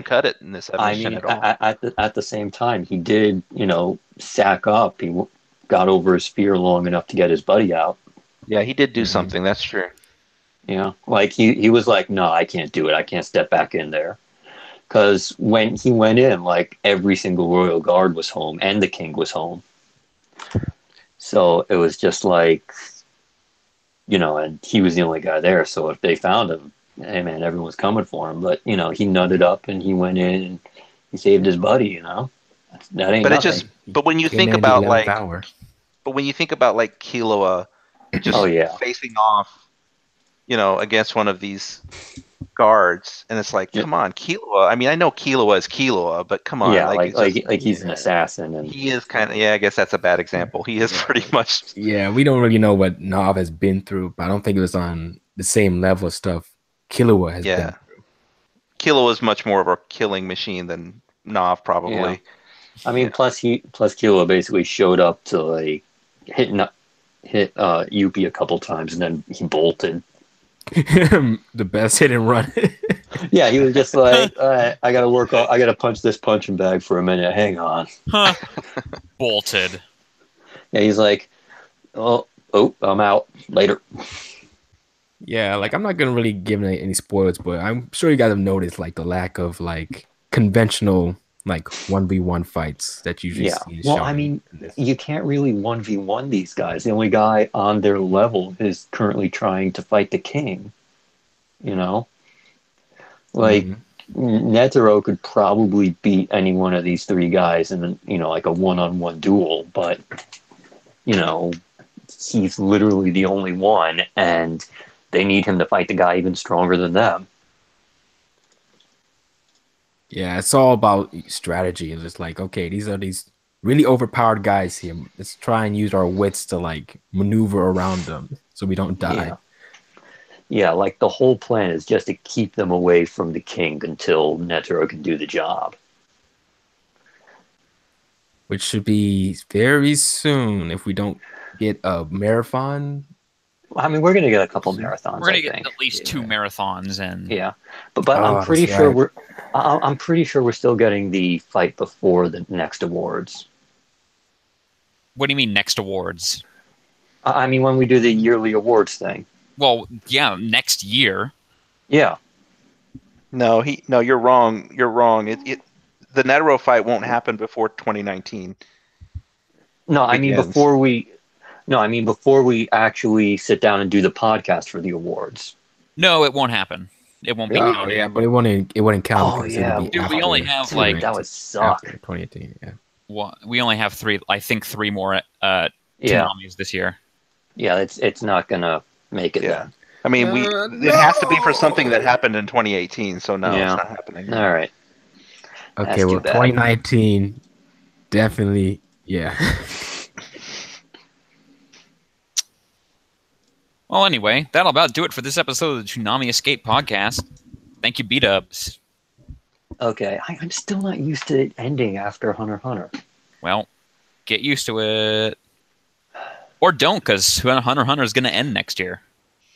cut it in this I emission mean, at all. at the same time, he did, you know, sack up. He got over his fear long enough to get his buddy out. Yeah, he did do Mhm. something. That's true. You know, like he was like, no, I can't do it. I can't step back in there. Because when he went in, like every single royal guard was home and the king was home. So it was just like, you know, and he was the only guy there. So if they found him, hey man, everyone's coming for him. But you know, he nutted up and he went in and he saved his buddy. You know, that ain't But it nothing. just, but when you Came think in at the about 11th like, hour. but when you think about like Killua just Oh, yeah. facing off, you know, against one of these guards, and it's like, Yeah. come on, Killua. I mean, I know Killua is Killua, but come on, Yeah, like, it's just, like he's an assassin, and he is kind of, yeah, I guess that's a bad example. He is pretty much, Yeah, we don't really know what Nav has been through, but I don't think it was on the same level of stuff Killua has yeah. been through. Killua is much more of a killing machine than Nav, probably. Yeah. I mean, plus Killua basically showed up to like hit Yuppie a couple times, and then he bolted. The best hit and run. Yeah, he was just like, all right, I gotta punch this punching bag for a minute. Hang on. Huh. Bolted. Yeah, he's like, oh, I'm out later. Yeah, like I'm not gonna really give any spoilers, but I'm sure you guys have noticed like the lack of like conventional like 1v1 fights that you usually Yeah. see. Well, shown I mean, in this. you can't really 1v1 these guys. The only guy on their level is currently trying to fight the king. You know? Like, Mhm. Netero could probably beat any one of these three guys in, you know, like a one-on-one duel, but, you know, he's literally the only one, and they need him to fight the guy even stronger than them. Yeah, it's all about strategy. It's just like, okay, these are these really overpowered guys here. Let's try and use our wits to like maneuver around them so we don't die. Yeah. Yeah, like the whole plan is just to keep them away from the king until Netero can do the job. Which should be very soon if we don't get a marathon. I mean, we're gonna get a couple marathons. We're gonna I get think. at least 2 marathons, and Yeah, but Oh, I'm pretty that's sure right. I'm pretty sure we're still getting the fight before the next awards. what do you mean next awards? I mean, when we do the yearly awards thing. Well, yeah, next year. Yeah. No, you're wrong. You're wrong. The Netero fight won't happen before 2019. No, I mean Begins. before we. No, I mean before we actually sit down and do the podcast for the awards. No, it won't happen. It won't be Oh counted. yeah, but it wouldn't count. Oh, because yeah. it'll be Dude, we after only have, Dude, like, that would suck. after 2018. Yeah. Well, we only have 3. I think 3 more Yeah, Toonamis this year. yeah, it's not gonna make it. Yeah. Then. I mean, it has to be for something that happened in 2018. So no, Yeah. it's not happening. All right. Okay, That's too well, bad. 2019, definitely, yeah. Well, anyway, that'll about do it for this episode of the Toonami Escape podcast. Thank you, B-Dubs. Okay, I'm still not used to it ending after Hunter x Hunter. Well, get used to it. Or don't, because Hunter x Hunter is going to end next year.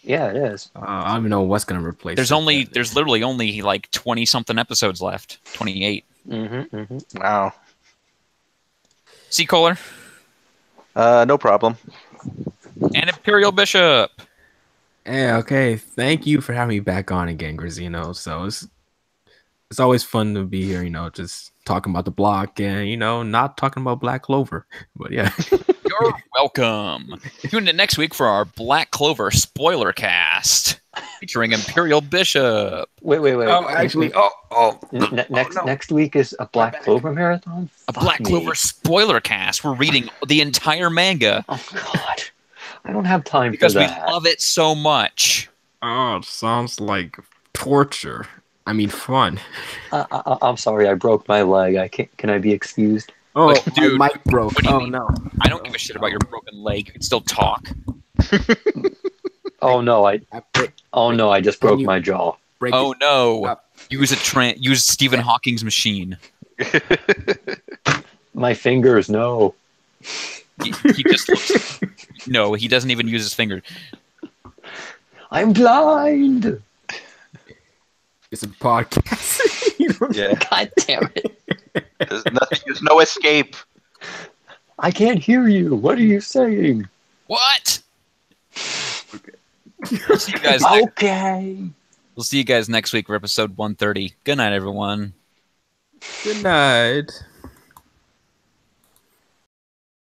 Yeah, it is. I don't even know what's gonna replace. There's it. there's literally only like 20-something episodes left. 28. Wow. See, Kohler? No problem. And Imperial Bishop. Yeah, okay. Thank you for having me back on again, Grisino. So it's always fun to be here, just talking about the block and, not talking about Black Clover. But yeah. You're welcome. Tune in next week for our Black Clover spoiler cast featuring Imperial Bishop. Wait. Oh, actually, Next week is a Black Clover marathon. A Fuck Black me. Clover spoiler cast. We're reading the entire manga Oh God, I don't have time because for we that. love it so much. Oh, it sounds like torture. I mean, fun. I'm sorry, I broke my leg. I can't. Can I be excused? Oh, Like, my dude, mic broke. what do you Oh mean? no. I don't give a shit about your broken leg. You can still talk. Oh no, I just broke you- my jaw. Break Oh it no! up. Use Stephen Hawking's machine. My fingers, no. He just looks. No, he doesn't even use his finger. I'm blind. It's a podcast. Yeah. God damn it. There's no escape. I can't hear you. What are you saying? What? We'll see you guys. Next, Okay. we'll see you guys next week for episode 130. Good night, everyone. Good night.